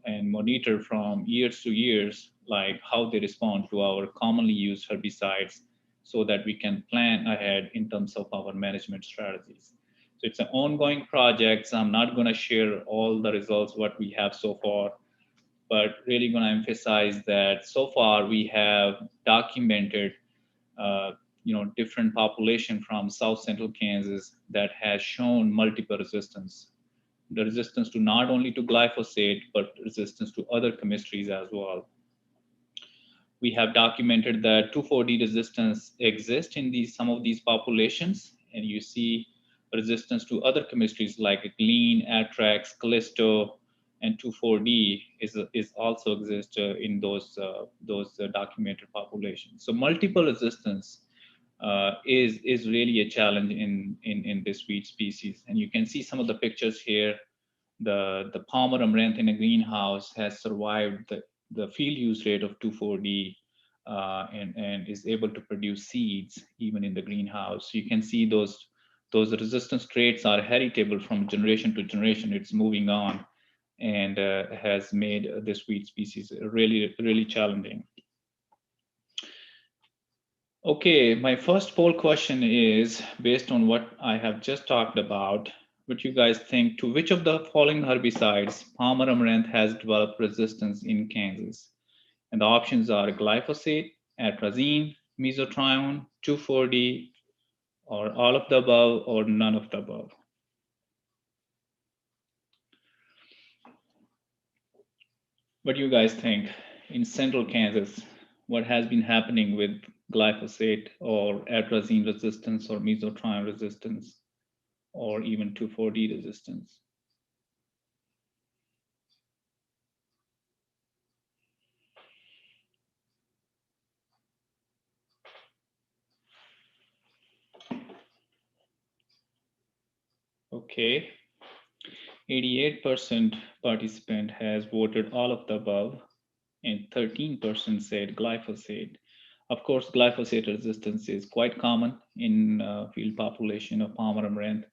and monitor from years to years, like how they respond to our commonly used herbicides, so that we can plan ahead in terms of our management strategies. So it's an ongoing project. So I'm not going to share all the results, what we have so far, but really going to emphasize that so far we have documented different population from South Central Kansas that has shown multiple resistance. The resistance to not only to glyphosate, but resistance to other chemistries as well. We have documented that 2,4-D resistance exists in some of these populations, and you see resistance to other chemistries like Glean, Atrax, Callisto, and 2,4-D is also exist in those documented populations. So multiple resistance is really a challenge in this weed species. And you can see some of the pictures here. The Palmer Amaranth in a greenhouse has survived the field use rate of 2,4-D and is able to produce seeds even in the greenhouse. So you can see those resistance traits are heritable from generation to generation. It's moving on and has made this weed species really, really challenging. Okay, my first poll question is based on what I have just talked about. What you guys think, to which of the following herbicides Palmer Amaranth has developed resistance in Kansas? And the options are glyphosate, atrazine, mesotrione, 2,4-D, or all of the above, or none of the above. What do you guys think in Central Kansas? What has been happening with glyphosate or atrazine resistance or mesotrione resistance or even 2,4-D resistance? Okay, 88% participant has voted all of the above, and 13% said glyphosate. Of course, glyphosate resistance is quite common in field population of Palmer Amaranth,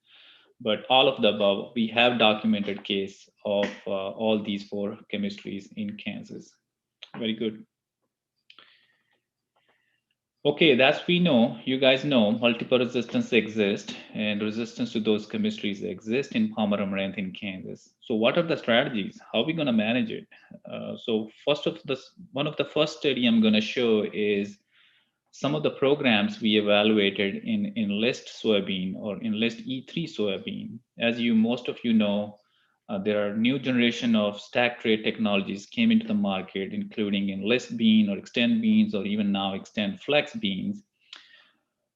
but all of the above, we have documented case of all these 4 chemistries in Kansas. Very good. Okay, that's we know, you guys know, multiple resistance exist and resistance to those chemistries exist in Palmer Amaranth in Kansas. So what are the strategies? How are we gonna manage it? So one of the first study I'm gonna show is some of the programs we evaluated in Enlist soybean or Enlist E3 soybean. As most of you know, there are new generation of stack trait technologies came into the market, including Enlist bean or Extend beans, or even now Extend Flex beans.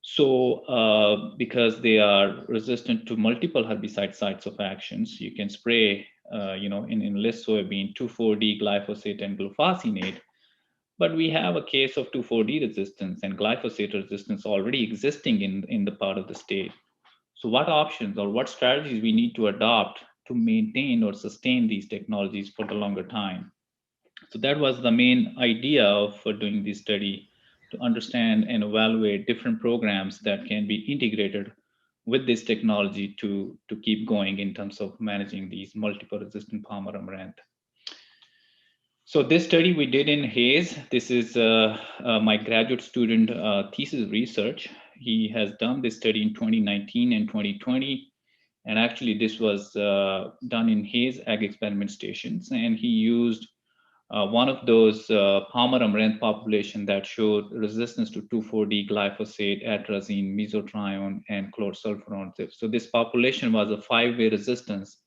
So because they are resistant to multiple herbicide sites of actions, you can spray, in Enlist soybean 2,4-D, glyphosate, and glufosinate. But we have a case of 2,4-D resistance and glyphosate resistance already existing in the part of the state. So what options or what strategies we need to adopt to maintain or sustain these technologies for the longer time? So that was the main idea of doing this study, to understand and evaluate different programs that can be integrated with this technology to keep going in terms of managing these multiple resistant Palmer Amaranth. So this study we did in Hayes. This is my graduate student thesis research. He has done this study in 2019 and 2020. And actually this was done in Hayes Ag Experiment Stations. And he used one of those Palmer Amaranth population that showed resistance to 2,4-D, glyphosate, atrazine, mesotrione, and chlorsulfuron. So this population was a 5-way resistance,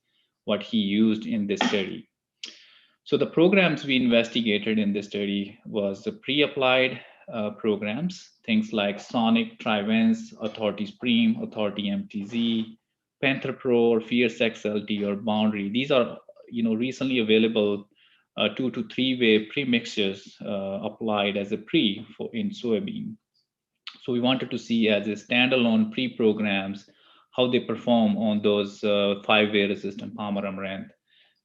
what he used in this study. So the programs we investigated in this study was the pre-applied programs, things like Sonic, Trivens, Authority Supreme, Authority MTZ, Panther Pro, or Fierce XLT, or Boundary. These are recently available 2 to 3-way pre-mixtures applied as a pre in soybean. So we wanted to see as a standalone pre-programs how they perform on those 5-way resistant Palmer Amaranth.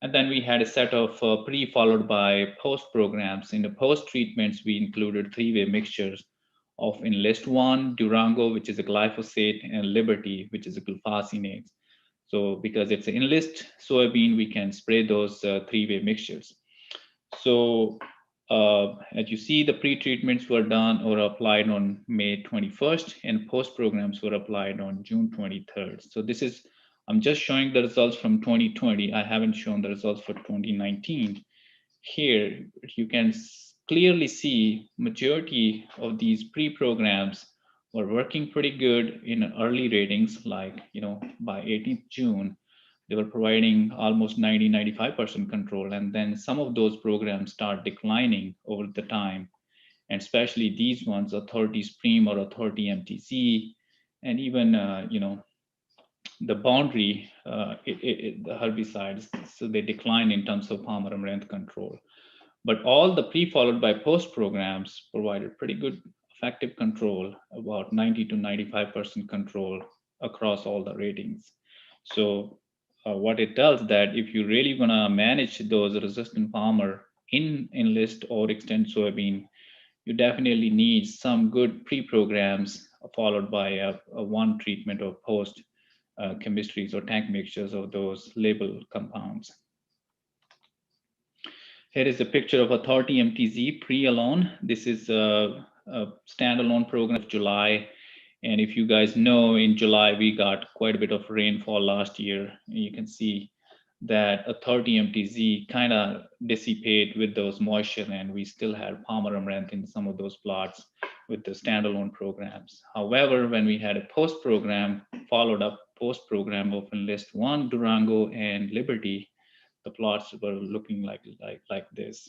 And then we had a set of pre followed by post programs. In the post treatments, we included 3-way mixtures of Enlist 1, Durango, which is a glyphosate, and Liberty, which is a glufosinate. So because it's an enlist soybean, we can spray those three-way mixtures. So as you see, the pre-treatments were done or applied on May 21st, and post-programs were applied on June 23rd. So this is, I'm just showing the results from 2020. I haven't shown the results for 2019. Here, you can clearly see majority of these pre-programs were working pretty good in early ratings, like, by 18th June, they were providing almost 95% control. And then some of those programs start declining over the time. And especially these ones, Authority Supreme or Authority MTZ, and even, the boundary, the herbicides, so they decline in terms of palmer amaranth control. But all the pre followed by post programs provided pretty good effective control, about 90 to 95% control across all the ratings. So what it tells that if you really want to manage those resistant palmer in enlist or extend soybean, you definitely need some good pre-programs followed by a one treatment or post chemistries or tank mixtures of those label compounds. Here is a picture of Authority MTZ pre-alone. This is a standalone program of July. And if you guys know, in July, we got quite a bit of rainfall last year. You can see that Authority MTZ kind of dissipate with those moisture, and we still had palmer amaranth in some of those plots with the standalone programs. However, when we had a post program, followed up post program of Enlist 1, Durango, and Liberty, the plots were looking like this.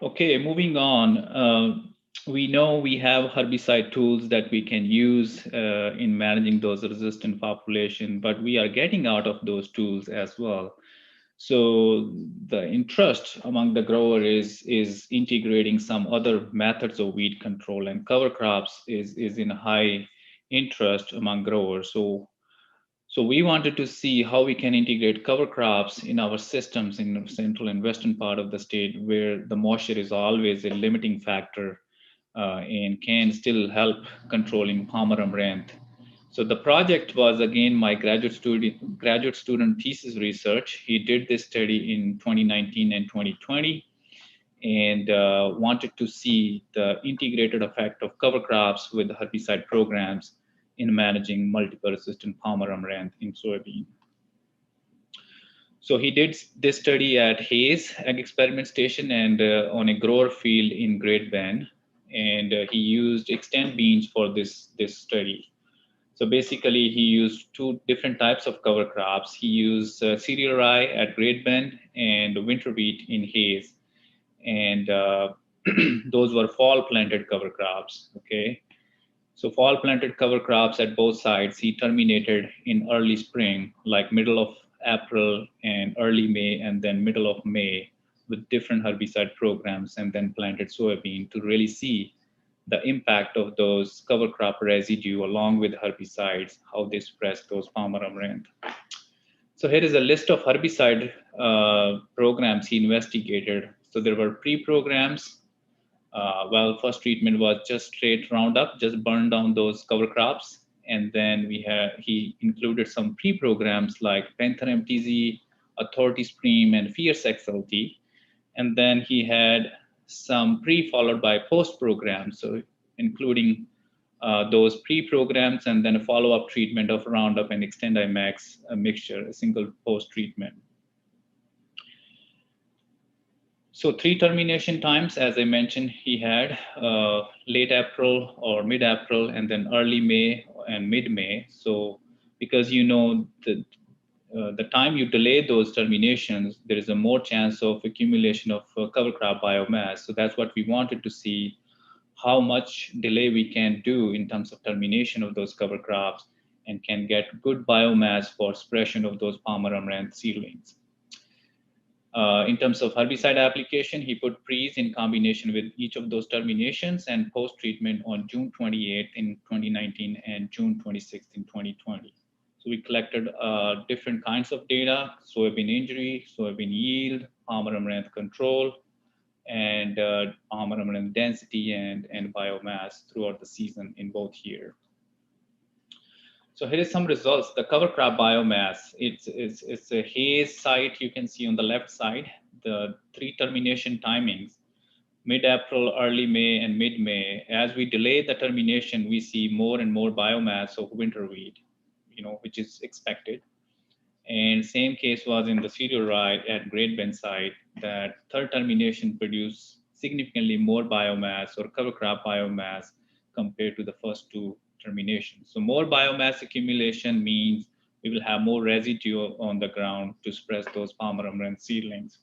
Okay, moving on. We know we have herbicide tools that we can use in managing those resistant population, but we are getting out of those tools as well. So the interest among the grower is integrating some other methods of weed control, and cover crops is in high interest among growers. So we wanted to see how we can integrate cover crops in our systems in the central and western part of the state, where the moisture is always a limiting factor and can still help controlling palmer amaranth. So the project was, again, my graduate student thesis research. He did this study in 2019 and 2020 and wanted to see the integrated effect of cover crops with herbicide programs in managing multiple resistant palmer amaranth in soybean. So he did this study at Hayes Ag Experiment Station and on a grower field in Great Bend, and he used extend beans for this study. So basically, he used two different types of cover crops. He used cereal rye at Great Bend and winter wheat in Hayes, and those were fall planted cover crops. Okay. So fall planted cover crops at both sites, he terminated in early spring, like middle of April and early May, and then middle of May with different herbicide programs, and then planted soybean to really see the impact of those cover crop residue along with herbicides, how they suppress those palmer amaranth. So here is a list of herbicide programs he investigated. So there were pre-programs. First treatment was just straight Roundup, just burn down those cover crops. And then he included some pre-programs like Panther MTZ, Authority Supreme, and Fierce XLT. And then he had some pre followed by post programs, so including those pre-programs and then a follow-up treatment of Roundup and Extend IMAX mixture, a single post treatment. So 3 termination times, as I mentioned, he had late April or mid-April, and then early May and mid-May. So because the time you delay those terminations, there is a more chance of accumulation of cover crop biomass. So that's what we wanted to see, how much delay we can do in terms of termination of those cover crops and can get good biomass for suppression of those palmer amaranth seedlings. In terms of herbicide application, he put pre's in combination with each of those terminations and post-treatment on June 28th in 2019 and June 26th in 2020. So we collected different kinds of data: soybean injury, soybean yield, palmer amaranth control, and palmer amaranth density and biomass throughout the season in both years. So here is some results. The cover crop biomass, it's a haze site you can see on the left side. The 3 termination timings, mid-April, early May, and mid-May. As we delay the termination, we see more and more biomass of winter wheat, which is expected. And same case was in the cereal rye at Great Bend site, that third termination produced significantly more biomass or cover crop biomass compared to the first 2 terminations. So more biomass accumulation means we will have more residue on the ground to suppress those palmer amaranth seedlings.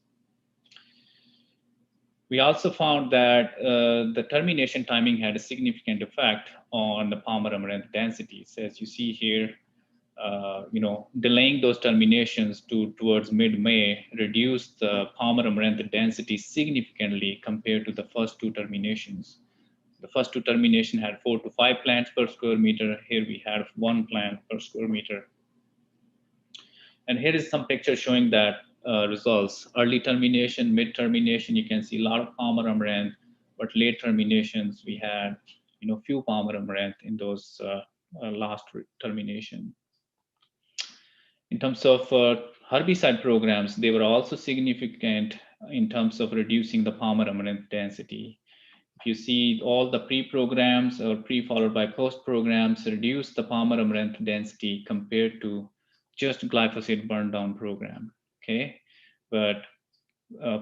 We also found that the termination timing had a significant effect on the palmer amaranth densities. As you see here, delaying those terminations towards mid-May reduced the palmer amaranth density significantly compared to the first 2 terminations. The first 2 terminations had 4 to 5 plants per square meter. Here we had 1 plant per square meter. And here is some picture showing that results. Early termination, mid termination, you can see a lot of palmer amaranth, but late terminations, we had few palmer amaranth in those last termination. In terms of herbicide programs, they were also significant in terms of reducing the palmer amaranth density. If you see all the pre-programs or pre-followed by post programs reduce the palmer amaranth density compared to just glyphosate burn down program, okay? But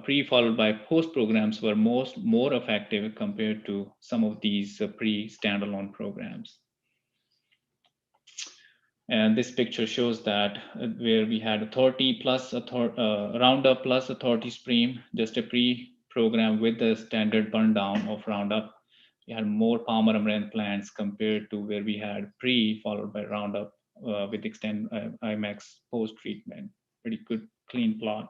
pre-followed by post programs were more effective compared to some of these pre-standalone programs. And this picture shows that where we had authority plus Roundup plus authority stream, just a pre-program with the standard burn down of Roundup. We had more palmer amaranth plants compared to where we had pre followed by Roundup with extend IMAX post treatment. Pretty good clean plot.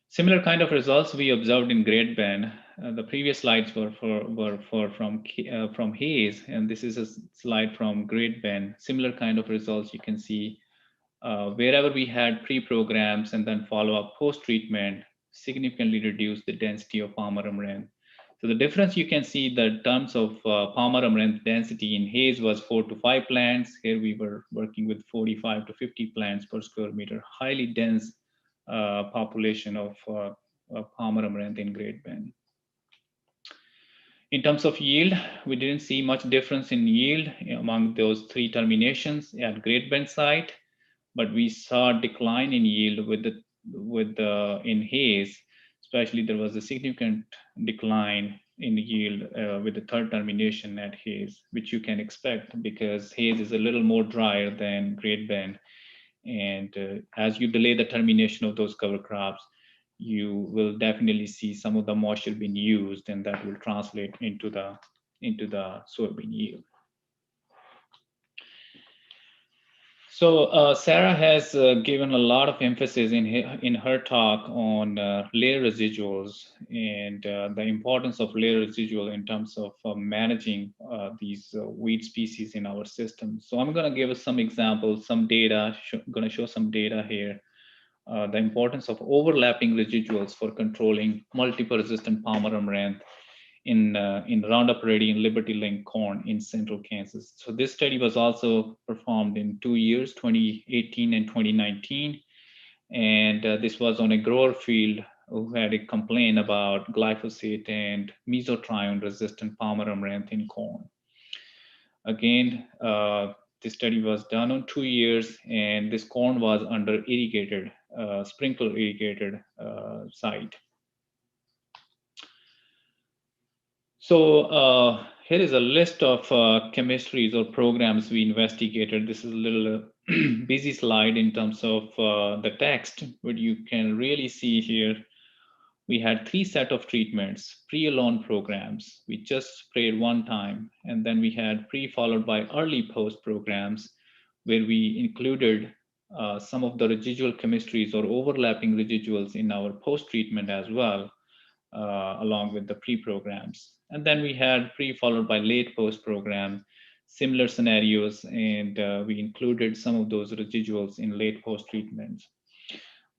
Similar kind of results we observed in Great Bend. The previous slides were from Hayes, and this is a slide from Great Bend. Similar kind of results you can see wherever we had pre-programs and then follow-up post-treatment, significantly reduced the density of palmer amaranth. So the difference you can see the terms of palmer amaranth density in Hayes was 4 to 5 plants. Here we were working with 45 to 50 plants per square meter, highly dense population of palmer amaranth in Great Bend. In terms of yield, we didn't see much difference in yield among those 3 terminations at Great Bend site, but we saw a decline in yield in Hayes. Especially there was a significant decline in yield with the 3rd termination at Hayes, which you can expect because Hayes is a little more drier than Great Bend. And as you delay the termination of those cover crops, you will definitely see some of the moisture being used, and that will translate into the soybean yield. So Sarah has given a lot of emphasis in her talk on layer residuals and the importance of layer residual in terms of managing these weed species in our system. So I'm going to give us some examples, some data. Going to show some data here. The importance of overlapping residuals for controlling multiple resistant palmer amaranth in Roundup Ready and Liberty Link corn in central Kansas. So this study was also performed in 2 years, 2018 and 2019. And this was on a grower field who had a complaint about glyphosate and mesotrione resistant palmer amaranth in corn. Again, this study was done on 2 years, and this corn was under irrigated, sprinkler irrigated site. So here is a list of chemistries or programs we investigated. This is a little busy slide in terms of the text, but you can really see here we had 3 sets of treatments, pre-alone programs. We just sprayed 1 time, and then we had pre followed by early post programs where we included some of the residual chemistries or overlapping residuals in our post treatment as well, along with the pre-programs. And then we had pre followed by late post program, similar scenarios, and we included some of those residuals in late post treatments.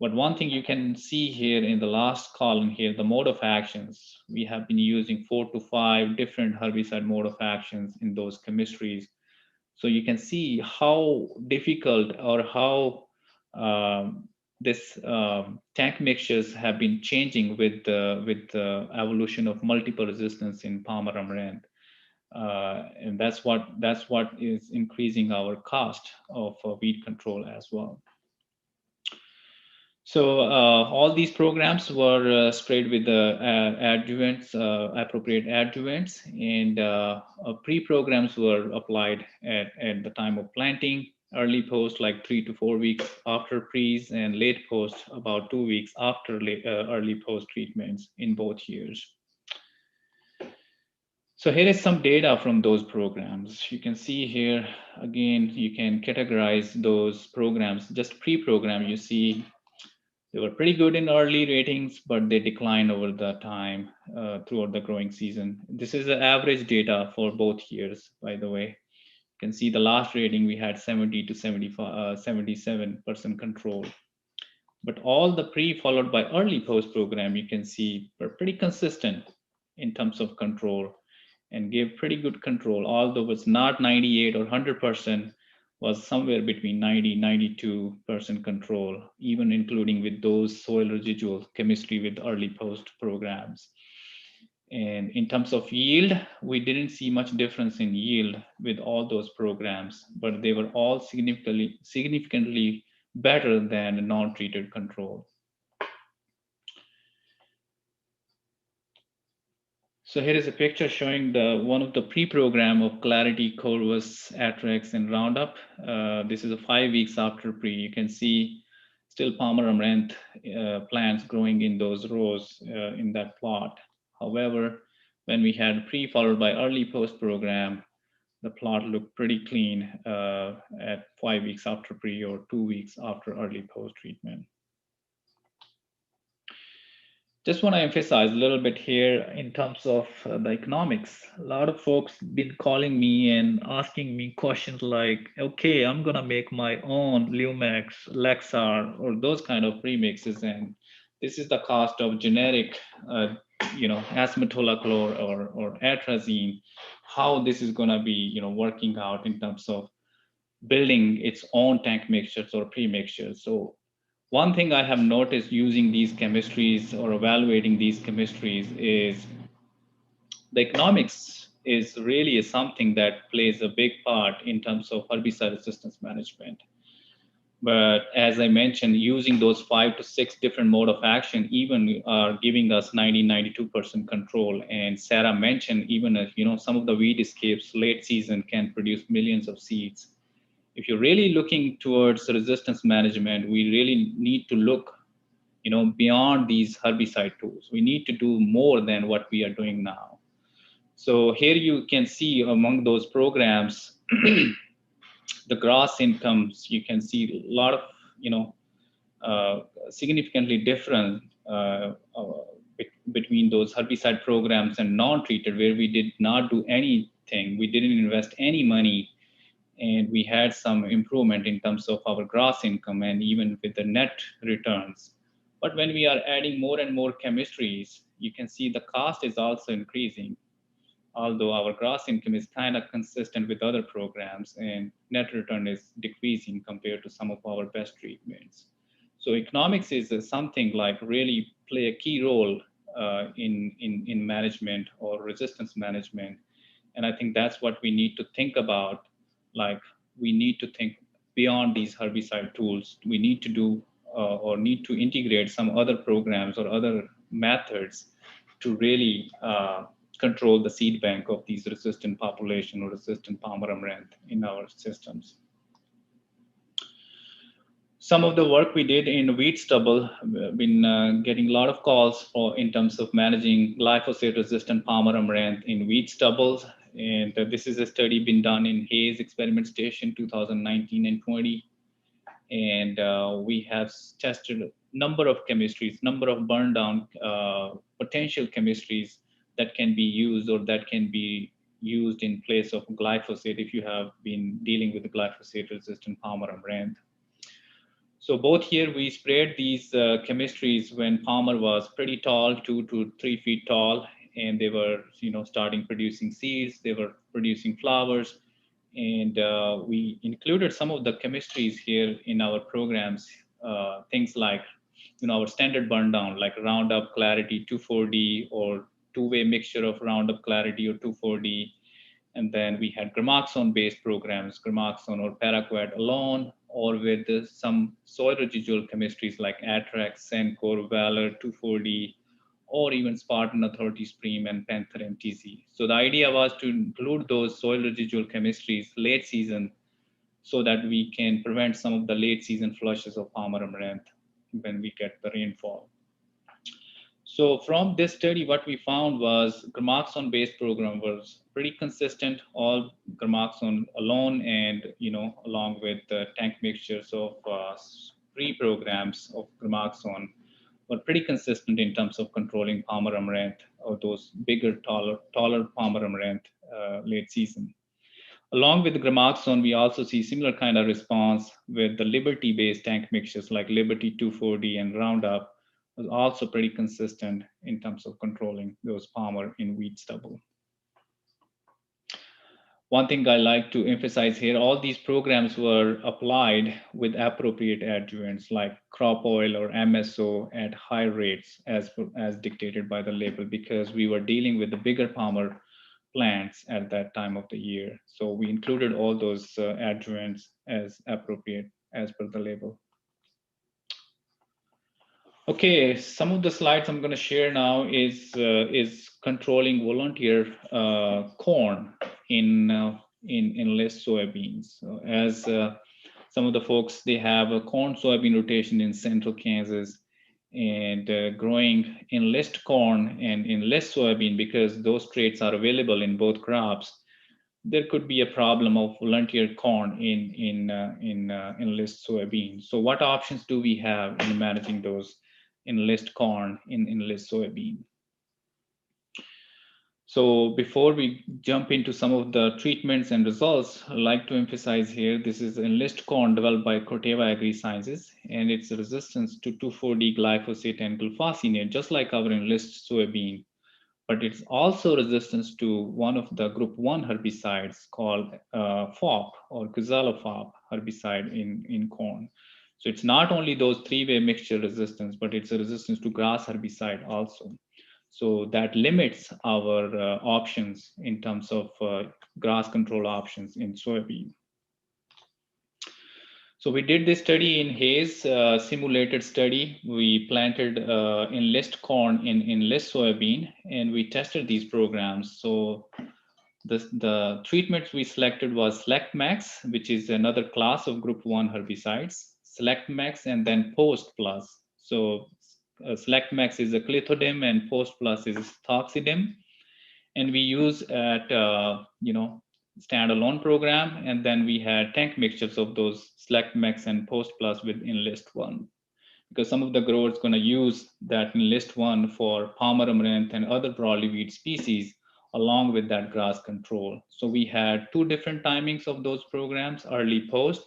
But one thing you can see here in the last column here, the mode of actions, we have been using 4 to 5 different herbicide mode of actions in those chemistries So you can see how difficult or how this tank mixtures have been changing with the evolution of multiple resistance in Palmer Amaranth. And that's what is increasing our cost of weed control as well. So all these programs were sprayed with the adjuvants, appropriate adjuvants, and pre-programs were applied at the time of planting, early post like 3 to 4 weeks after pre's, and late post about 2 weeks after early post treatments in both years. So here is some data from those programs. You can see here, again, you can categorize those programs. Just pre-program, you see they were pretty good in early ratings, but they declined over the time throughout the growing season. This is the average data for both years, by the way. You can see the last rating, we had 70 to 77% control. But all the pre followed by early post program, you can see were pretty consistent in terms of control and gave pretty good control, although it's not 98 or 100%, was somewhere between 90, 92% control, even including with those soil residual chemistry with early post programs. And in terms of yield, we didn't see much difference in yield with all those programs, but they were all significantly better than non-treated control. So here is a picture showing one of the pre-program of Clarity, Corvus, Atrex, and Roundup. This is 5 weeks after pre. You can see still Palmer Amaranth plants growing in those rows in that plot. However, when we had pre followed by early post program, the plot looked pretty clean at 5 weeks after pre or 2 weeks after early post treatment. Just want to emphasize a little bit here in terms of the economics. A lot of folks been calling me and asking me questions like, okay, I'm going to make my own Lumex, Lexar, or those kind of premixes. And this is the cost of generic, asmetolachlor or atrazine, how this is going to be, working out in terms of building its own tank mixtures or premixtures. So one thing I have noticed using these chemistries or evaluating these chemistries is the economics is really something that plays a big part in terms of herbicide resistance management. But as I mentioned, using those 5 to 6 different mode of action even are giving us 90, 92% control. And Sarah mentioned even if, some of the weed escapes late season can produce millions of seeds. If you're really looking towards resistance management, we really need to look, beyond these herbicide tools. We need to do more than what we are doing now. So here you can see among those programs, the gross incomes, you can see a lot of, significantly different between those herbicide programs and non-treated, where we did not do anything. We didn't invest any money. And we had some improvement in terms of our gross income and even with the net returns. But when we are adding more and more chemistries, you can see the cost is also increasing, although our gross income is kind of consistent with other programs and net return is decreasing compared to some of our best treatments. So economics is something like really play a key role in management or resistance management. And I think that's what we need to think about. Like we need to think beyond these herbicide tools. We need to do or need to integrate some other programs or other methods to really control the seed bank of these resistant population or resistant Palmer Amaranth in our systems. Some of the work we did in wheat stubble, been getting a lot of calls in terms of managing glyphosate resistant Palmer Amaranth in wheat stubbles. And this is a study been done in Hayes Experiment Station 2019 and 20. And we have tested a number of chemistries, number of burn down potential chemistries that can be used or that can be used in place of glyphosate if you have been dealing with the glyphosate resistant Palmer Amaranth. So both here we sprayed these chemistries when Palmer was pretty tall, 2 to 3 feet tall, and they were, starting producing seeds. They were producing flowers, And we included some of the chemistries here in our programs, things like, our standard burn down, like Roundup Clarity 2,4-D or two-way mixture of Roundup Clarity or 2,4-D. And then we had gramoxone-based programs, gramoxone or paraquat alone, or with some soil residual chemistries like Atrax, Sencor, Valor, 2,4-D, or even Spartan Authority Supreme and Panther MTZ. So the idea was to include those soil residual chemistries late season so that we can prevent some of the late season flushes of Palmer Amaranth when we get the rainfall. So from this study, what we found was gramoxone-based program was pretty consistent, all gramoxone alone and, along with tank mixtures of pre-programs of gramoxone were pretty consistent in terms of controlling Palmer Amaranth or those bigger, taller Palmer Amaranth late season. Along with gramoxone, we also see similar kind of response with the Liberty-based tank mixtures like Liberty 2,4-D and Roundup, was also pretty consistent in terms of controlling those Palmer in wheat stubble. One thing I like to emphasize here, all these programs were applied with appropriate adjuvants like crop oil or MSO at high rates as dictated by the label, because we were dealing with the bigger Palmer plants at that time of the year. So we included all those adjuvants as appropriate as per the label. Okay, some of the slides I'm going to share now is controlling volunteer corn in less soybeans. So as some of the folks, they have a corn soybean rotation in central Kansas, and growing enlist corn and enlist soybean, because those traits are available in both crops, there could be a problem of volunteer corn in enlist soybean. So what options do we have in managing those enlist corn in enlist soybean? So before we jump into some of the treatments and results, I'd like to emphasize here, this is enlist corn developed by Corteva Agri-Sciences, and its resistance to 2,4-D glyphosate and glufosinate, just like our enlist soybean. But it's also resistance to one of the group 1 herbicides called FOP or Kuzalofop herbicide in corn. So it's not only those three-way mixture resistance, but it's a resistance to grass herbicide also. So that limits our options in terms of grass control options in soybean. So we did this study in Hayes, simulated study. We planted enlist corn in enlist soybean, and we tested these programs. So the treatments we selected was Select Max, which is another class of group 1 herbicides, Select Max, and then Post Plus. So Select Max is a clithodem and Post Plus is thoxidem. And we use at, standalone program, and then we had tank mixtures of those Select Max and Post Plus with Enlist 1, because some of the growers going to use that Enlist 1 for Palmer Amaranth and other broadleaf weed species along with that grass control. So we had two different timings of those programs: early post,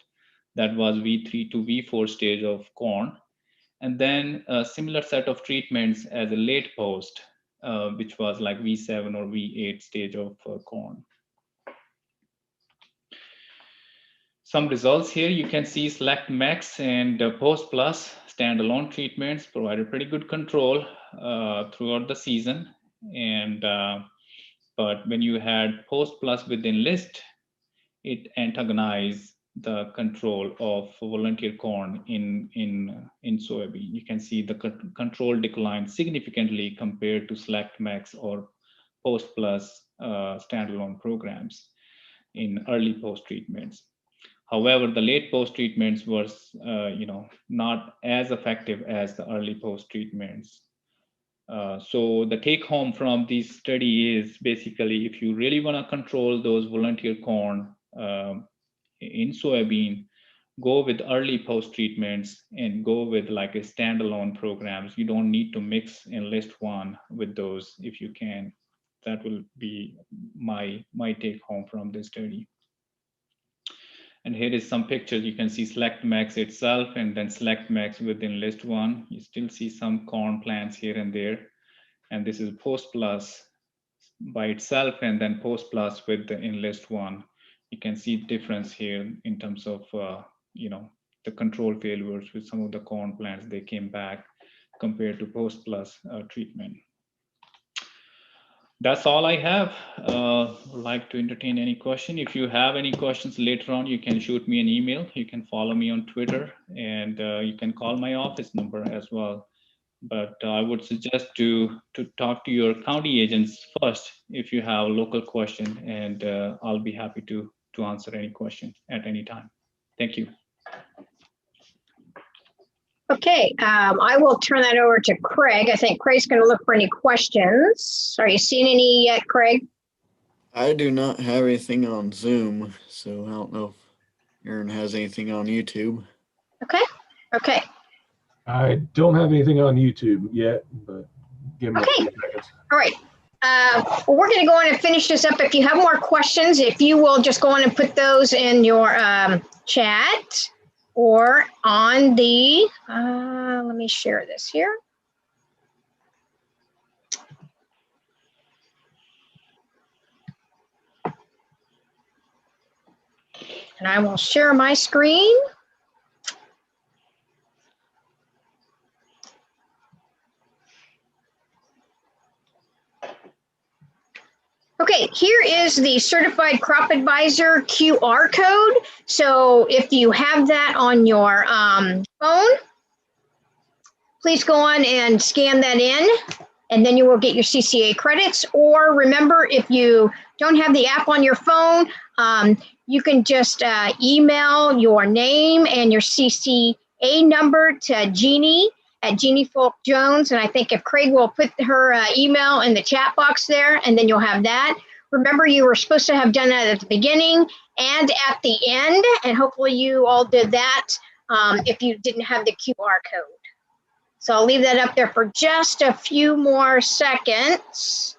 that was V3 to V4 stage of corn, and then a similar set of treatments as a late post, which was like V7 or V8 stage of corn. Some results here, you can see Select Max and Post Plus standalone treatments provided pretty good control throughout the season. And but when you had Post Plus with Enlist, it antagonized the control of volunteer corn in soybean. You can see the control declined significantly compared to Select Max or Post Plus standalone programs in early post treatments. However, the late post treatments was not as effective as the early post treatments. So the take home from this study is basically, if you really want to control those volunteer corn in soybean, go with early post treatments and go with like a standalone programs. You don't need to mix Enlist 1 with those if you can. That will be my take home from this study. And here is some pictures. You can see Select Max itself and then Select Max with Enlist 1. You still see some corn plants here and there. And this is Post Plus by itself and then Post Plus with the Enlist 1. you can see difference here in terms of, the control failures with some of the corn plants. They came back compared to post plus treatment. That's all I have. Like to entertain any question. If you have any questions later on, you can shoot me an email. You can follow me on Twitter, and you can call my office number as well. But I would suggest to talk to your county agents first if you have a local question, and I'll be happy to answer any question at any time. Thank you. Okay, I will turn that over to Craig. I think Craig's going to look for any questions. Are you seeing any yet, Craig? I do not have anything on Zoom, so I don't know if Aaron has anything on YouTube. Okay, okay. I don't have anything on YouTube yet, but give me a few seconds. All right. Well, we're going to go on and finish this up. If you have more questions, if you will just go on and put those in your chat or on the, let me share this here. And I will share my screen. Okay, here is the Certified Crop Advisor QR code. So if you have that on your phone, please go on and scan that in, and then you will get your CCA credits. Or remember, if you don't have the app on your phone, you can just email your name and your CCA number to Jeannie at Jeannie Folk Jones. And I think if Craig will put her email in the chat box there, and then you'll have that. Remember, you were supposed to have done that at the beginning and at the end, and hopefully you all did that if you didn't have the QR code. So I'll leave that up there for just a few more seconds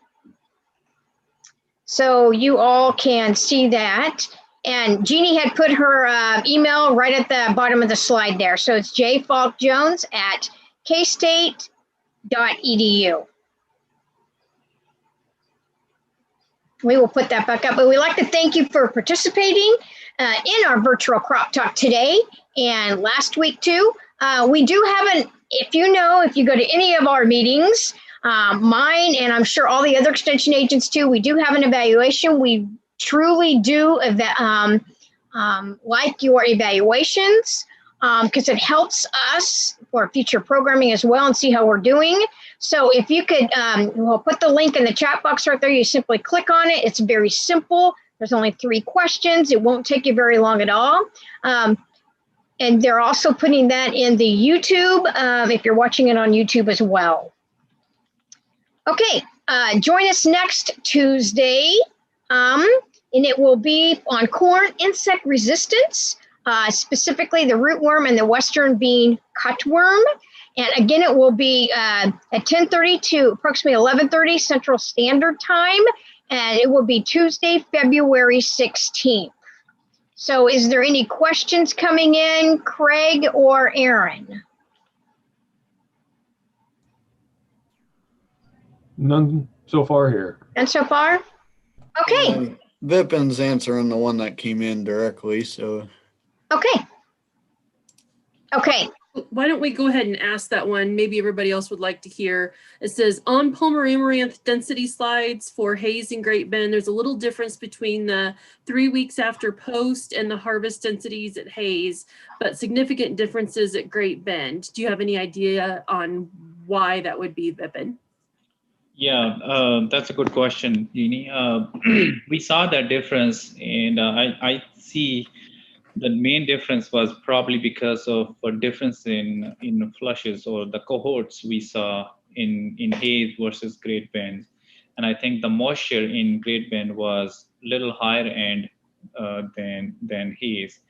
so you all can see that. And Jeannie had put her email right at the bottom of the slide there. So it's jfalkjones@kstate.edu. We will put that back up, but we'd like to thank you for participating in our virtual crop talk today and last week too. We do have if you go to any of our meetings, mine, and I'm sure all the other extension agents too, we do have an evaluation. We truly do like your evaluations because it helps us for future programming as well and see how we're doing. So if you could, we'll put the link in the chat box right there. You simply click on it. It's very simple. There's only 3 questions. It won't take you very long at all. And they're also putting that in the YouTube if you're watching it on YouTube as well. Okay, join us next Tuesday, and it will be on corn insect resistance, specifically the rootworm and the western bean cutworm. And again, it will be at 10:30 to approximately 11:30 Central Standard Time, and it will be Tuesday, February 16th. So is there any questions coming in, Craig or Aaron? None so far here. And so far? Okay. Vipan's answering the one that came in directly, so. Okay. Okay. Why don't we go ahead and ask that one? Maybe everybody else would like to hear. It says on Palmer Amaranth density slides for Hayes and Great Bend, there's a little difference between the 3 weeks after post and the harvest densities at Hayes, but significant differences at Great Bend. Do you have any idea on why that would be, Vipan? Yeah, that's a good question, Jeannie. We saw that difference, and I see the main difference was probably because of a difference in flushes or the cohorts we saw in Hayes versus Great Bend. And I think the moisture in Great Bend was a little higher end than Hayes.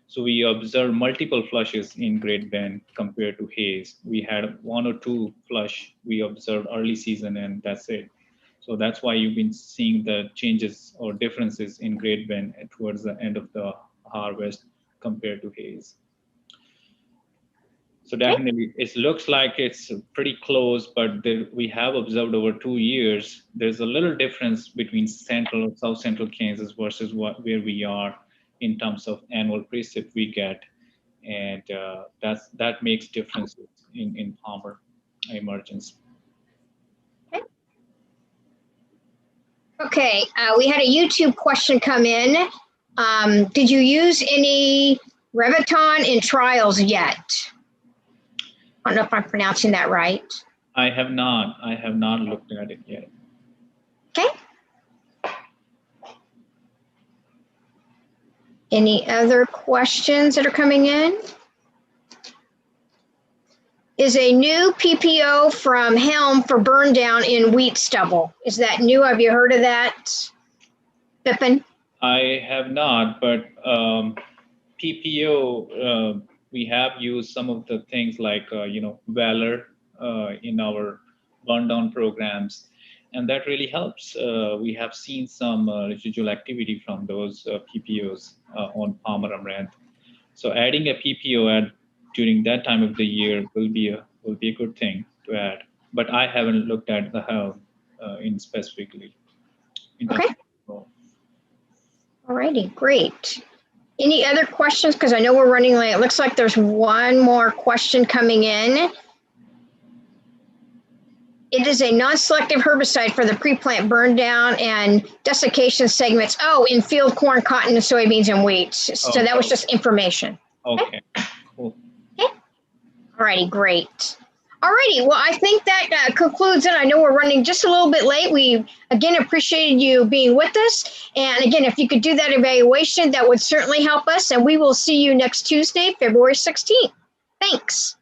So we observed multiple flushes in Great Bend compared to Hayes. We had 1 or 2 flush we observed early season, and that's it. So that's why you've been seeing the changes or differences in Great Bend towards the end of the harvest compared to Hayes. So definitely, it looks like it's pretty close, but we have observed over 2 years, there's a little difference between central or south central Kansas versus where we are in terms of annual precip we get. And that makes differences in Palmer emergence. Okay, we had a YouTube question come in. Did you use any Reviton in trials yet? I don't know if I'm pronouncing that right. I have not looked at it yet. Okay. Any other questions that are coming in? Is a new PPO from Helm for burn down in wheat stubble. Is that new? Have you heard of that, Vipan? I have not, but PPO, we have used some of the things like, Valor in our burn down programs, and that really helps. We have seen some residual activity from those PPOs on Palmer Amaranth. So adding a PPO during that time of the year will be a good thing to add. But I haven't looked at the Helm in specifically. Okay. All righty, great. Any other questions? Because I know we're running late. It looks like there's one more question coming in. It is a non-selective herbicide for the pre-plant burn down and desiccation segments. Oh, in field corn, cotton, and soybeans and wheat. So that was just information. Okay, cool. Okay. All righty, great. All righty, well, I think that concludes it. I know we're running just a little bit late. We, again, appreciated you being with us. And again, if you could do that evaluation, that would certainly help us. And we will see you next Tuesday, February 16th. Thanks.